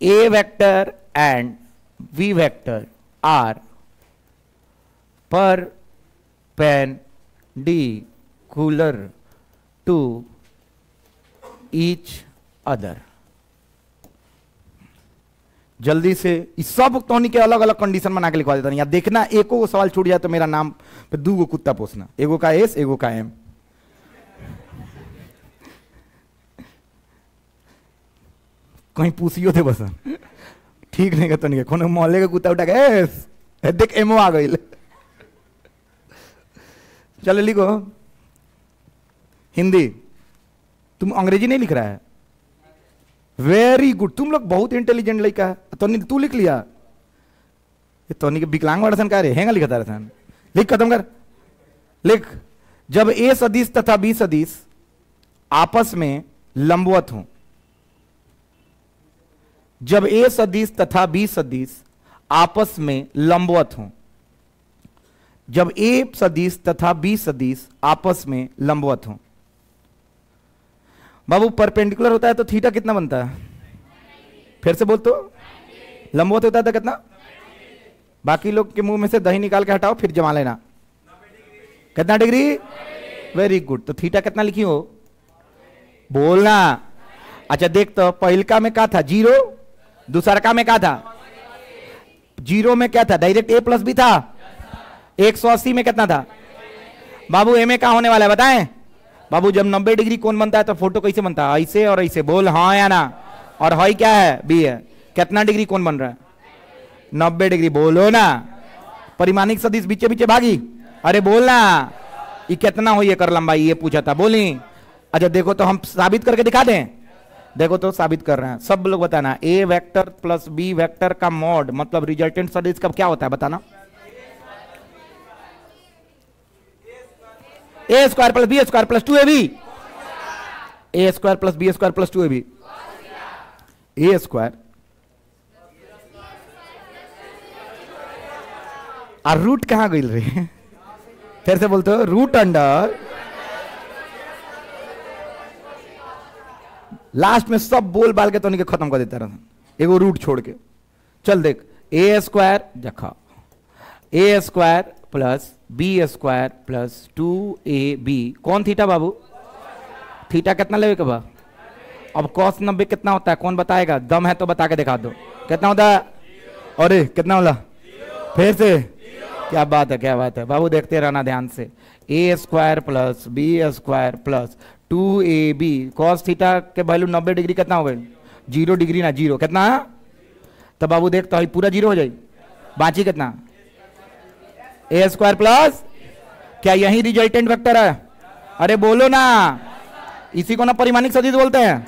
A vector and B vector are perpendicular to each other। जल्दी से इस सब टोनी के अलग अलग कंडीशन बना के लिखवा देता। यहाँ देखना, एको को सवाल छूट जाए तो मेरा नाम पे 2 कुत्ता पोसना, एगो का एस एगो का एम। कहीं पूछियो थे बस, ठीक नहीं कहते नहीं, कौन मोहल्ले का कुत्ता उठा के एस देख एमओ आ गई। चलो लिखो हिंदी, तुम अंग्रेजी नहीं लिख रहा है, वेरी गुड, तुम लोग बहुत इंटेलिजेंट लड़का है। तो तू लिख लिया, ये तो नहीं विकलांग वर्सन का रे हैंगा लिखता रहता, लिख खत्म कर, लिख। जब ए सदिश तथा बी सदिश आपस में लंबवत हो, जब ए सदिश तथा बी सदिश आपस में लंबवत हो, जब ए सदिश तथा बी सदिश आपस में लंबवत हो। बाबू परपेंडिकुलर होता है तो थीटा कितना बनता है? फिर से बोल तो, लंबवत होता है तो कितना? बाकी लोग के मुंह में से दही निकाल के हटाओ फिर जमा लेना। कितना डिग्री? Very good. तो थीटा कितना लिखी हो? बोलना। अच्छा देख, तो पहलका में क्या था? 0। दूसरा का में क्या था? 0 में क्या था? डायरेक्ट ए प्लस बी था। 180 में कितना था? बाबू ए में क्या होने वाला है बताएं? बाबू जब 90 डिग्री कौन बनता है तो फोटो कैसे बनता है? ऐसे और ऐसे। बोल हाँ या ना। और हाई क्या है? बी है। कितना डिग्री कौन बन रहा है? 90 डिग्री। बोलो ना। परिमाणिक सदिश बीचे बीचे भागी। अरे बोलना, ये कितना हो ये कर लंबाई, ये पूछा था, बोली। अच्छा देखो तो हम साबित करके दिखा दें। देखो तो साबित कर रहे हैं, सब लोग बताना। A vector plus B vector का मॉड मतलब रिजल्टेंट सदिश का क्या होता है बताना? A square plus B square plus 2ab। A square plus B square plus 2ab, A square और रूट कहां गई रही, फिर से बोलते हो, रूट अंडर, लास्ट में सब बोल बाल के तो नहीं खत्म कर देता रहा, एगो रूट छोड़ के। चल देख, ए स्क्वायर देखा, A square plus B square plus 2ab, cos theta Babu, theta कितना लेवे के बा, अब cos 90 कितना होता है, कौन बताएगा, दम है तो बता के दिखा दो, कितना होता है, अरे कितना होला, फिर से, क्या बात है, क्या बात है बाबू, देखते रहना ध्यान से, A square plus B square plus 2ab, cos theta के वैल्यू 90 डिग्री कितना हो गई, 0 डिग्री ना, 0 कितना है, तो बाबू देख तो पूरा 0 हो जाए, बाकी कितना, ए स्क्वायर प्लस, क्या यही रिजल्टेंट वेक्टर है, अरे बोलो ना, इसी को ना परिमाणिक सदिश बोलते हैं,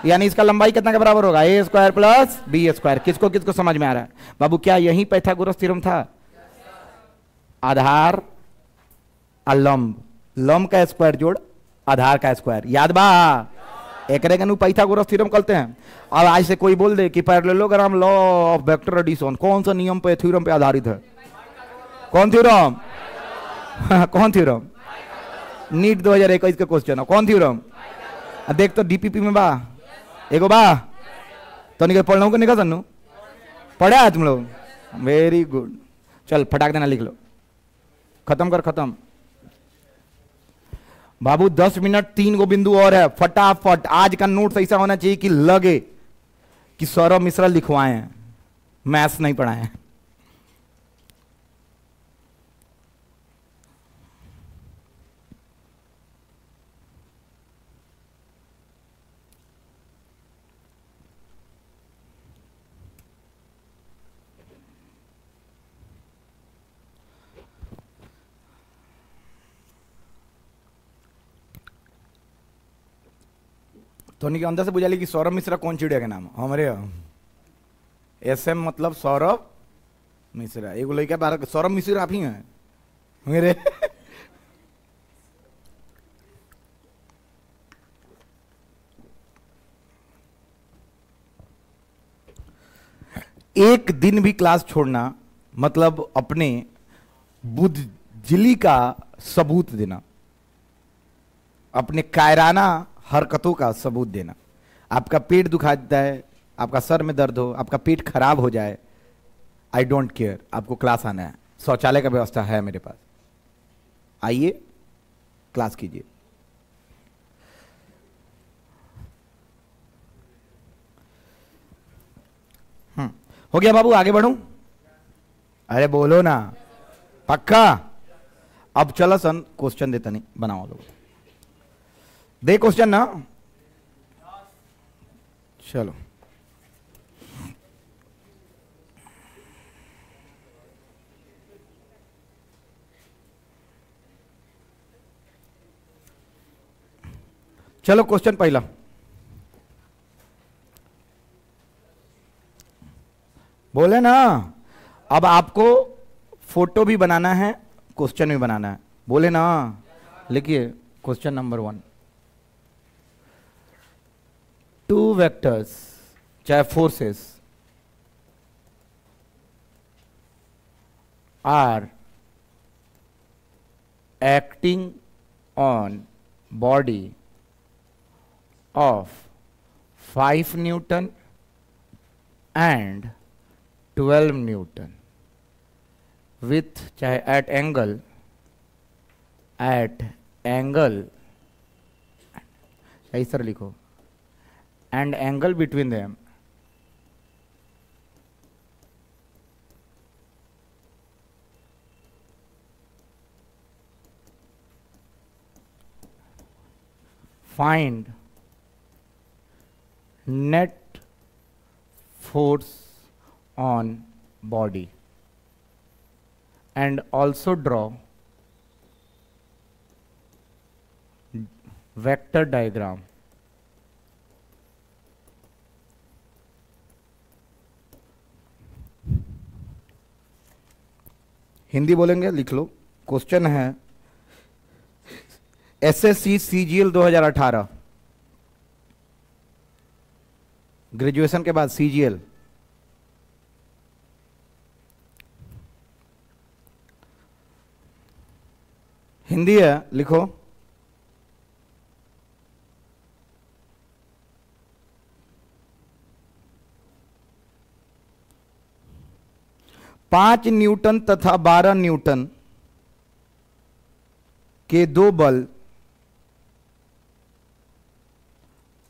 यानी इसका लंबाई कितना के बराबर होगा, ए स्क्वायर प्लस बी स्क्वायर, किसको किसको समझ में आ रहा है बाबू, क्या यही पाइथागोरस थ्योरम था, आधार और लंब, लंब का स्क्वायर जोड़ आधार का स्क्वायर, याद बा, एक पाइथागोरस थ्योरम कहते हैं। अब आज से कोई बोल दे कि parallelogram law of vector addition कौन सा नियम पे, थ्योरम पे आधारित है, कौन थ्योरम कौन थ्योरम, नीट 2021 का क्वेश्चन है, कौन थ्योरम, देख तो डीपीपी में बा, एगो बा, तो निकल पढ़ को निकल सन्नू, पढ़े आज तुम लोग, वेरी गुड, चल फटाक देना लिख लो, खत्म कर, खत्म बाबू, 10 मिनट 3 गो बिंदु और है, फटाफट, आज का नोट्स ऐसा होना चाहिए कि लगे कि सौरभ मिश्रा लिखवाए हैं, मैथ्स नहीं पढ़ाए हैं। तो उनके अंदर से बुझा ली कि सौरभ मिश्रा कौन चिड़िया के नाम, हमारे SM मतलब सौरभ मिश्रा, एक लड़का बारह, सौरभ मिश्रा आप ही हैं मेरे एक दिन भी क्लास छोड़ना मतलब अपने बुद्धजिली का सबूत देना, अपने कायराना हरकतों का सबूत देना। आपका पेट दुखाता है, आपका सर में दर्द हो, आपका पेट खराब हो जाए, आई डोंट केयर, आपको क्लास आना है, शौचालय का व्यवस्था है मेरे पास, आइए क्लास कीजिए। हो गया बाबू, आगे बढ़ूं, अरे बोलो ना, पक्का, अब चलो सन क्वेश्चन देता नहीं, बनाओ लोग, दे क्वेश्चन ना, चलो चलो क्वेश्चन पहला, बोले ना, अब आपको फोटो भी बनाना है, क्वेश्चन भी बनाना है, बोले ना, लिखिए क्वेश्चन नंबर 1, 2 vectors चाहे forces are acting on body of 5 Newton and 12 Newton with चाहे at angle सही सर लिखो, and angle between them find net force on body and also draw vector diagram Hindi बोलेंगे, लिख लो, क्वेश्चन है SSC CGL 2018 graduation के बाद CGL. Hindi है, लिखो। पांच न्यूटन तथा 12 न्यूटन के दो बल,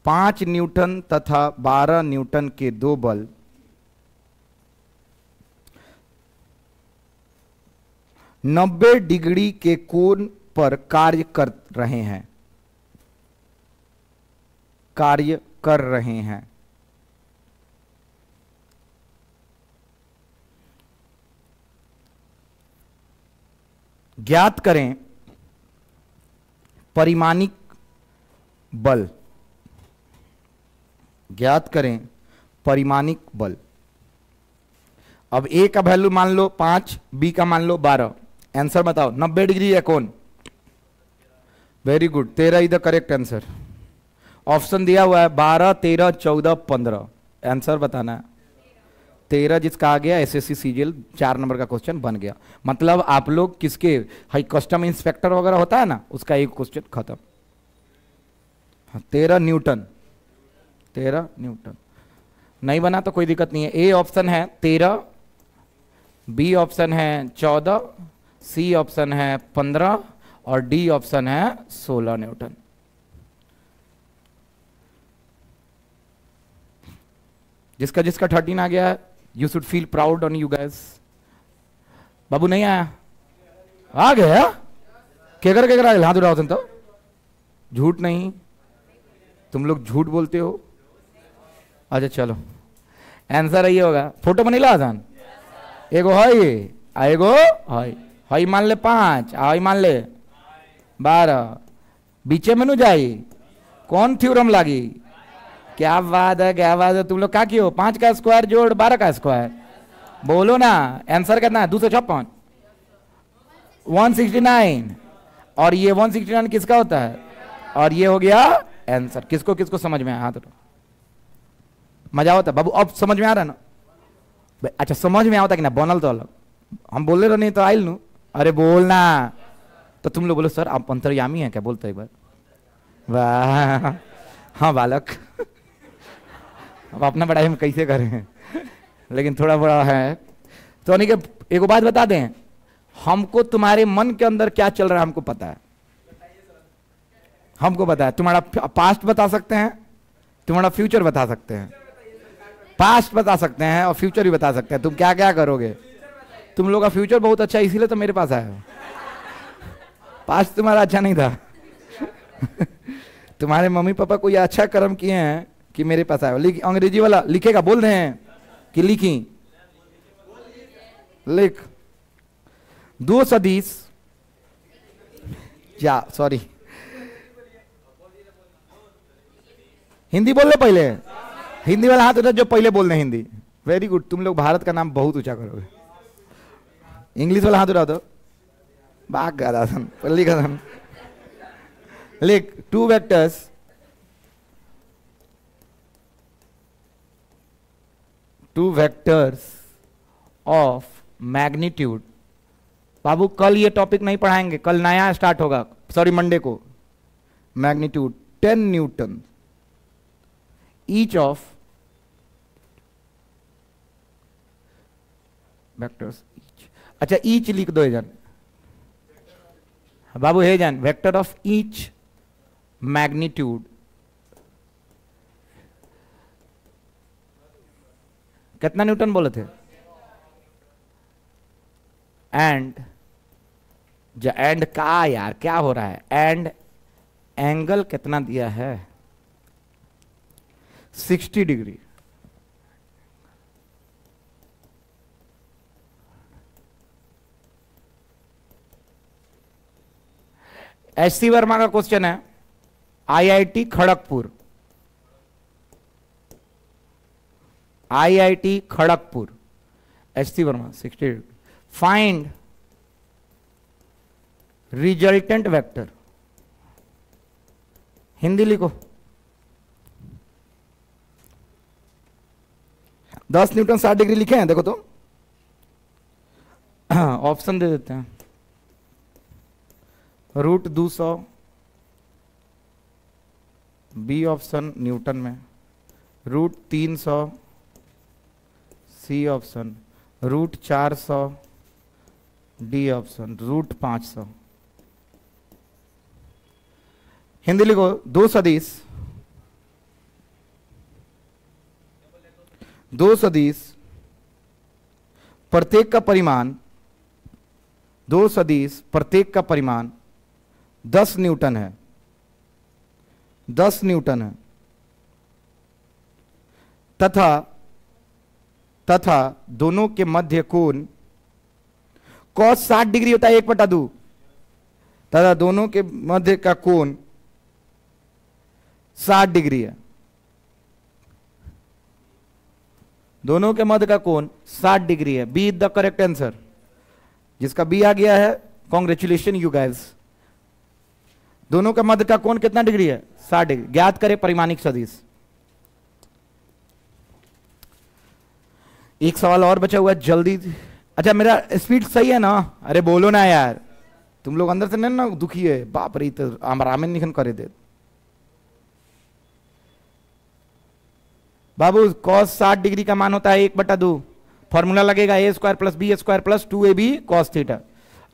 5 न्यूटन तथा 12 न्यूटन के दो बल 90 डिग्री के कोण पर कार्य कर रहे हैं, कार्य कर रहे हैं। ज्ञात करें परिमाणिक बल, ज्ञात करें परिमाणिक बल। अब ए का वैल्यू मान लो 5, बी का मान लो 12। आंसर बताओ। 90 डिग्री है कौन? Very good, 13 is the correct answer. Option दिया हुआ है 12, 13, 14, 15। आंसर बताना है। 13 जिसका आ गया एसएससी सीजीएल 4 नंबर का क्वेश्चन बन गया। मतलब आप लोग किसके हाई कस्टम इंस्पेक्टर वगैरह होता है ना, उसका एक क्वेश्चन खत्म। 13 न्यूटन, 13 न्यूटन नहीं बना तो कोई दिक्कत नहीं है। ए ऑप्शन है 13, बी ऑप्शन है 14, सी ऑप्शन है 15 और डी ऑप्शन है 16 न्यूटन। जिसका जिसका 13 आ गया है, you should feel proud on you guys. बाबू नहीं आया? आ गया? केकर केकर आ गया? हाथ उठाओ। तो झूठ नहीं, तुम लोग झूठ बोलते हो। अच्छा चलो, आंसर ये होगा। फोटो बनी ला आसान। एगो है, एगो है मान ले 5, आई मान ले 12, बीचे में नु जाई कौन थ्योरम लागी? क्या बात है, क्या बात है। तुम लोग क्या कियो? 5 का स्क्वायर जोड़ 12 का स्क्वायर, बोलो ना। आंसर कितना है? 256, 169। और ये 169 किसका होता है? और ये हो गया आंसर। किसको किसको समझ में आया? हाथ उठाओ। मजा होता है बाबू? अब समझ में आ रहा ना? अच्छा समझ में आता कि ना? बनल तो अलग, हम बोले रहे नहीं तो आइल नू। अरे बोलना तो तुम लोग बोलो सर आप अंतर्यामी हैं क्या? बोलते एक बार। वाह, हाँ बालक। अब अपना पढ़ाई हम कैसे करें, लेकिन थोड़ा बड़ा है तो उन्हीं के। एक बात बता दें, हमको तुम्हारे मन के अंदर क्या चल रहा है हमको पता है। हमको पता है। तुम्हारा पास्ट बता सकते हैं, तुम्हारा फ्यूचर बता सकते हैं। पास्ट बता सकते हैं और फ्यूचर भी बता सकते हैं। तुम क्या क्या करोगे? तुम लोग का फ्यूचर बहुत अच्छा है, इसीलिए तो मेरे पास आया हो। पास्ट तुम्हारा अच्छा नहीं था। तुम्हारे मम्मी पापा कोई अच्छा कर्म किए हैं कि मेरे पास आया। लिख, अंग्रेजी वाला लिखेगा, बोल रहे हैं कि लिखी? लिख। 2 सदिश, या सॉरी हिंदी बोल लो पहले। हिंदी वाला हाथ उठा जो पहले बोल रहे हिंदी। वेरी गुड, तुम लोग भारत का नाम बहुत ऊंचा करोगे। इंग्लिश वाला हाथ उठा दो। बाग गादासन लिख। लिख 2 वेक्टर्स ऑफ मैग्नीट्यूड। बाबू कल ये टॉपिक नहीं पढ़ाएंगे, कल नया स्टार्ट होगा, सॉरी मंडे को। Magnitude 10 Newton each of vectors each. अच्छा ईच लिख दो जान बाबू, हे जान वेक्टर ऑफ ईच मैग्नीट्यूड कितना न्यूटन बोले थे? एंड का यार क्या हो रहा है? एंड एंगल कितना दिया है? 60 डिग्री। एस.सी. वर्मा का क्वेश्चन है, IIT Kharagpur, IIT Kharagpur, SC. Verma 60। Find resultant vector. Hindi लिखो। 10 न्यूटन 60 डिग्री लिखे हैं, देखो तो ऑप्शन दे देते हैं। रूट 200 बी ऑप्शन न्यूटन में, root 300 C option, root 400 D option, root 500। Hindi लिखो। दो सदिश प्रत्येक का परिमाण, दो सदिश प्रत्येक का परिमाण 10 न्यूटन है, 10 न्यूटन है, तथा दोनों के मध्य कोण cos 60 डिग्री होता है 1/2, तथा दोनों के मध्य का कोण 60 डिग्री है। दोनों के मध्य का कोण 60 डिग्री है। B is the correct answer. जिसका बी आ गया है, कॉन्ग्रेचुलेशन यू गाइस। दोनों के मध्य का कोण कितना डिग्री है? 60 डिग्री। ज्ञात करें परिमाणिक सदिश। एक सवाल और बचा हुआ है, जल्दी। अच्छा, मेरा स्पीड सही है ना? अरे बोलो ना यार, तुम लोग अंदर से नहीं ना दुखी है? बाप रे, तो रामेन निखन करे दे बाबू। cos 60 डिग्री का मान होता है 1/2। फॉर्मूला लगेगा a² + b² + 2ab cos theta.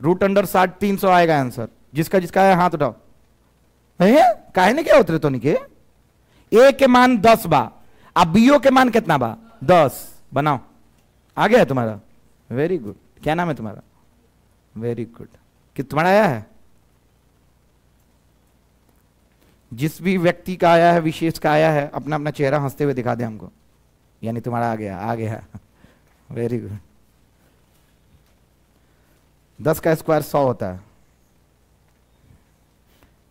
Root under 60 300 आएगा आंसर। जिसका जिसका है हाथ उठाओ। काहे ने क्या उतरे तो नहीं के? a के मान 10 बा, अब bo के मान कितना बा? 10। बनाओ, आ गया तुम्हारा? Very good. क्या नाम है तुम्हारा? Very good. कि तुम्हारा आया है? जिस भी व्यक्ति का आया है, विशेष का आया है, अपना अपना चेहरा हंसते हुए दिखा दे हमको। यानी तुम्हारा आ गया, आ गया। Very good. 10 का स्क्वायर 100 होता है।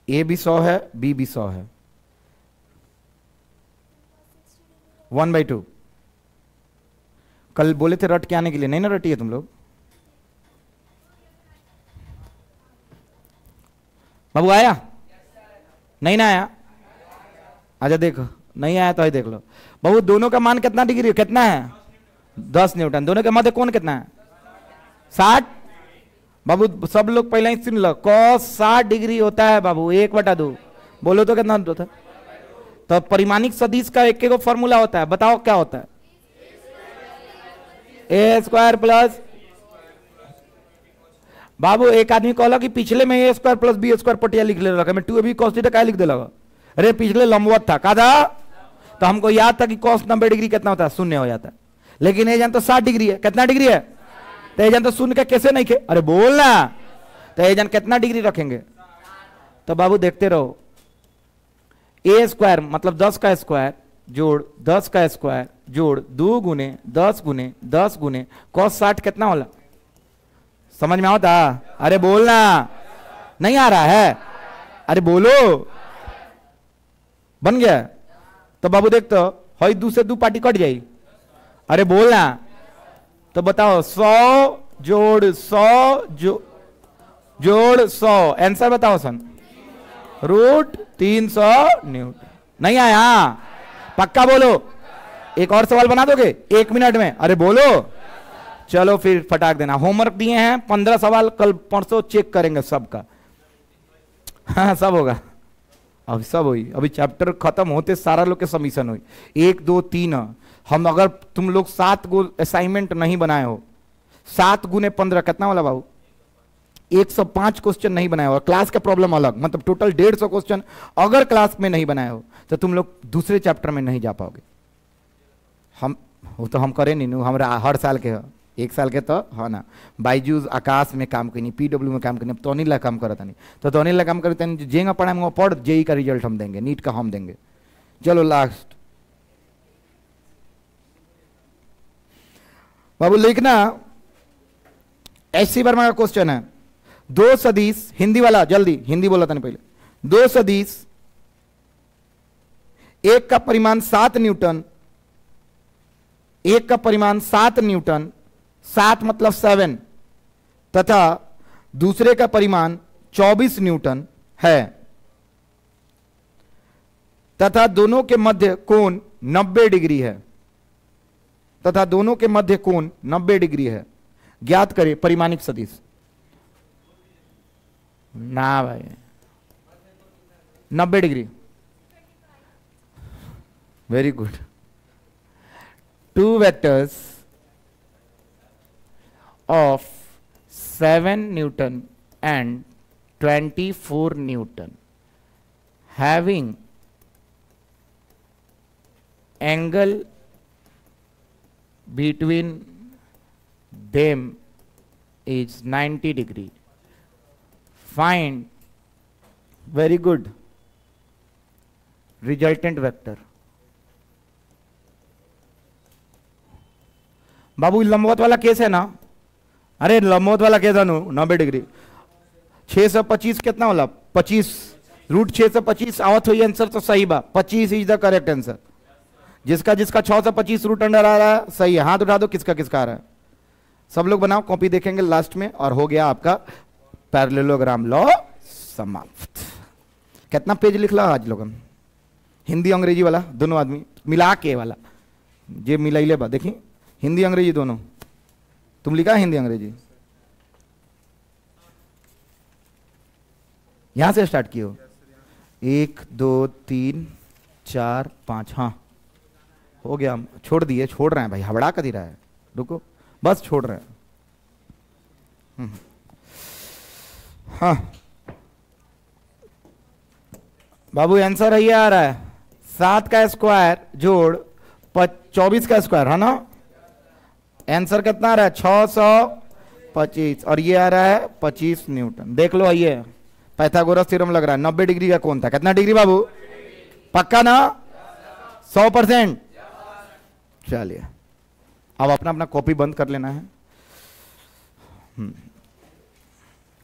ए भी 100 है, बी भी 100 है। 1/2। कल बोले थे रट के आने के लिए, नहीं ना रटी है तुम लोग? बाबू आया? नहीं ना आया? आजा देखो, नहीं आया तो ही देख लो। बाबू दोनों का मान कितना डिग्री, कितना है? 10 न्यूटन। दोनों के मध्य कोण कितना है? 60। बाबू सब लोग पहले ही सुन लो, cos 60 डिग्री होता है बाबू 1/2। बोलो तो कितना होता है? तो परिमाणिक सदिश का एक एक फॉर्मूला होता है, बताओ क्या होता है? a² प्लस, बाबू एक आदमी कहला कि पिछले में a² + b² पटिया लिख ले रखा, मैं 2ab cos थीटा क्या लिख दे लगा? अरे पिछले लंबवत था, कहा था? तो हमको याद था कि cos 90 डिग्री कितना होता है? 0 हो जाता है। लेकिन ये जान तो 60 डिग्री है। कितना डिग्री है? तो ये जान तो 0 का कैसे नहीं खे? अरे बोलना। तो ये जान कितना डिग्री रखेंगे? तो बाबू देखते रहो, a² मतलब 10 का स्क्वायर जोड़ 10 का स्क्वायर जोड़ 2 × 10 × 10 × cos 60 कितना होला? समझ में आता? अरे बोलना। नहीं आ रहा है? अरे बोलो। बन गया? तो बाबू देख तो, हई 2 से 2 पार्टी कट जाई। अरे बोलना। तो बताओ, 100 जोड़ 100 जोड़ 100, आंसर बताओ सन। Root 300 Newton. नहीं आया? पक्का बोलो। एक और सवाल बना दोगे 1 मिनट में? अरे बोलो। चलो फिर फटाक देना। होमवर्क दिए हैं 15 सवाल, कल परसों चेक करेंगे सबका। हाँ सब होगा, अभी सब हुई। अभी चैप्टर खत्म होते सारा लोग के सबमिशन हुई। 1 2 3 हम, अगर तुम लोग 7 गो असाइनमेंट नहीं बनाए हो, 7 × 15 कितना वाला बाबू? 105 क्वेश्चन नहीं बनाए हो। क्लास का प्रॉब्लम अलग, मतलब टोटल 150 क्वेश्चन अगर क्लास में नहीं बनाए हो तो तुम लोग दूसरे चैप्टर में नहीं जा पाओगे। हम वो तो हम करें नहीं, हमारा हर साल के हो, 1 साल के तो है ना। बाईजूस आकाश में काम करनी, PW में काम करनी, तो नहीं ला काम करता नहीं, तो नहीं ला काम करते नहीं। जेंगा पढ़ा वो पढ़, जेई का रिजल्ट हम देंगे, नीट का हम देंगे। चलो लास्ट बाबू लिखना, SC वर्मा का क्वेश्चन है। 2 सदिश, हिंदी वाला जल्दी, हिंदी बोला था नहीं पहले। 2 सदिश, एक का परिमाण 7 न्यूटन, एक का परिमाण 7 न्यूटन, 7 मतलब 7, तथा दूसरे का परिमाण 24 न्यूटन है, तथा दोनों के मध्य कोण 90 डिग्री है। तथा दोनों के मध्य कोण 90 डिग्री है, ज्ञात करें परिमाणिक सदिश। ना भाई 90 degree, very good. Two vectors of 7 Newton and 24 Newton having angle between them is 90 degree. Find, very good, resultant vector. बाबू लंबवत वाला केस है ना? अरे लंबवत वाला केस है ना 90 डिग्री। 625 कितना होला? 25 रूट 625 आवत हुई आंसर तो सही बा। 25 इज द करेक्ट आंसर। जिसका जिसका 625 रूट अंडर आ रहा है सही है, हाथ उठा दो किसका किसका आ रहा है। सब लोग बनाओ, कॉपी देखेंगे लास्ट में, और हो गया आपका पैरेललोग्राम लॉ समाप्त। कितना पेज लिख ला आज लोगन? हिंदी अंग्रेजी वाला दोनों आदमी मिला के वाला जे मिला ले बा, देखी हिंदी अंग्रेजी दोनों। तुम लिखा हिंदी अंग्रेजी? यहां से स्टार्ट किए हो? 1 2 3 4 5, हाँ हो गया। हम छोड़ दिए, छोड़ रहे हैं भाई, हबड़ा कर दे रहा है, रुको बस छोड़ रहे हैं। हाँ बाबू आंसर है ये आ रहा है 7 का स्क्वायर जोड़ 24 का स्क्वायर है ना। आंसर कितना आ रहा है? 625, और ये आ रहा है 25 न्यूटन। देख लो ये पाइथागोरस थ्योरम लग रहा है। 90 डिग्री का कौन था? कितना डिग्री बाबू? पक्का ना? 100%? चलिए अब अपना अपना कॉपी बंद कर लेना है।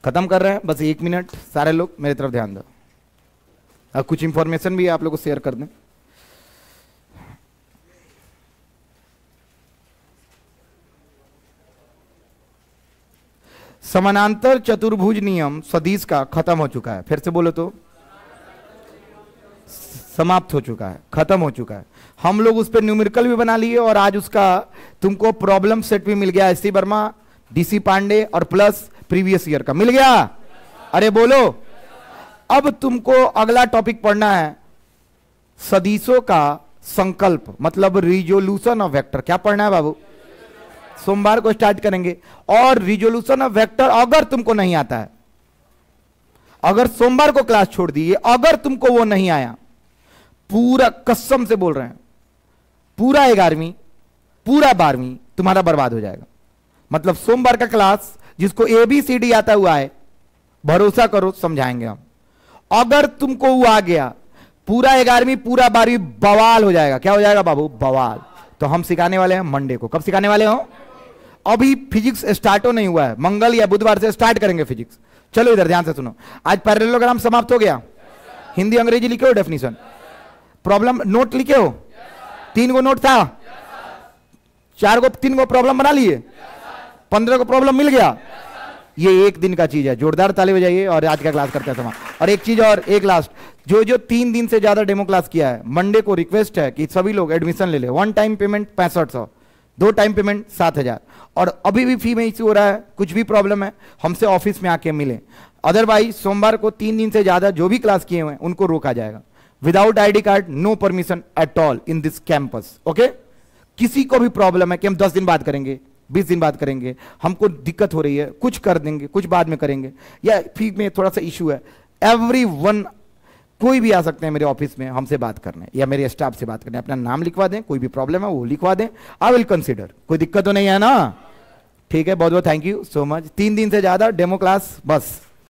खत्म कर रहे हैं, बस 1 मिनट। सारे लोग मेरी तरफ ध्यान दो, और कुछ इंफॉर्मेशन भी आप लोगों को शेयर कर दें। समानांतर चतुर्भुज नियम सदिश का खत्म हो चुका है। फिर से बोलो तो, समाप्त हो चुका है, खत्म हो चुका है। हम लोग उस पर न्यूमेरिकल भी बना लिए, और आज उसका तुमको प्रॉब्लम सेट भी मिल गया। एस.सी. वर्मा, डी.सी. पांडे और प्लस प्रीवियस ईयर का मिल गया। अरे बोलो, अब तुमको अगला टॉपिक पढ़ना है सदिशों का संकल्प, मतलब रिजोल्यूशन ऑफ वेक्टर। क्या पढ़ना है बाबू? सोमवार को स्टार्ट करेंगे। और रिजोल्यूशन ऑफ वेक्टर अगर तुमको नहीं आता है, अगर सोमवार को क्लास छोड़ दी, अगर तुमको वो नहीं आया, पूरा कसम से बोल रहे हैं, पूरा 11वीं पूरा 12वीं तुम्हारा बर्बाद हो जाएगा। मतलब सोमवार का क्लास जिसको ABCD आता हुआ है, भरोसा करो समझाएंगे हम। अगर तुमको वो आ गया, पूरा 11वीं पूरा 12वीं बवाल हो जाएगा। क्या हो जाएगा बाबू? बवाल। तो हम सिखाने वाले हैं मंडे को। कब सिखाने वाले हो? अभी फिजिक्स स्टार्ट हो नहीं हुआ है, मंगल या बुधवार से स्टार्ट करेंगे फिजिक्स। चलो इधर ध्यान से सुनो। आज पैरेललोग्राम समाप्त हो गया। हिंदी अंग्रेजी लिखे हो डेफिनेशन, प्रॉब्लम नोट लिखे हो? 3 गो नोट था, 4 गो 3 गो प्रॉब्लम बना लिए, 15 को प्रॉब्लम मिल गया। ये 1 दिन का चीज है, जोरदार ताली बजाइए। और आज का क्लास करते हैं समाप्त। और एक चीज और, एक लास्ट, जो जो 3 दिन से ज्यादा डेमो क्लास किया है, मंडे को रिक्वेस्ट है कि सभी लोग एडमिशन ले ले। 1 टाइम पेमेंट 6500, 2 टाइम पेमेंट 7000। और अभी भी फी में इश्यू हो रहा है, कुछ भी प्रॉब्लम है हमसे ऑफिस में आके मिले। अदरवाइज सोमवार को 3 दिन से ज्यादा जो भी क्लास किए हुए हैं उनको रोका जाएगा। Without ID card, no permission at all in this campus. Okay, किसी को भी प्रॉब्लम है कि हम 10 दिन बाद करेंगे, 20 दिन बाद करेंगे, हमको दिक्कत हो रही है, कुछ कर देंगे, कुछ बाद में करेंगे, या फी में थोड़ा सा इशू है, एवरीवन कोई भी आ सकते हैं मेरे ऑफिस में हमसे बात करने या मेरे स्टाफ से बात करने। अपना नाम लिखवा दें, कोई भी प्रॉब्लम है वो लिखवा दें, आई विल कंसिडर। कोई दिक्कत तो नहीं है ना? ठीक है, बहुत बहुत थैंक यू सो मच। 3 दिन से ज्यादा डेमो क्लास बस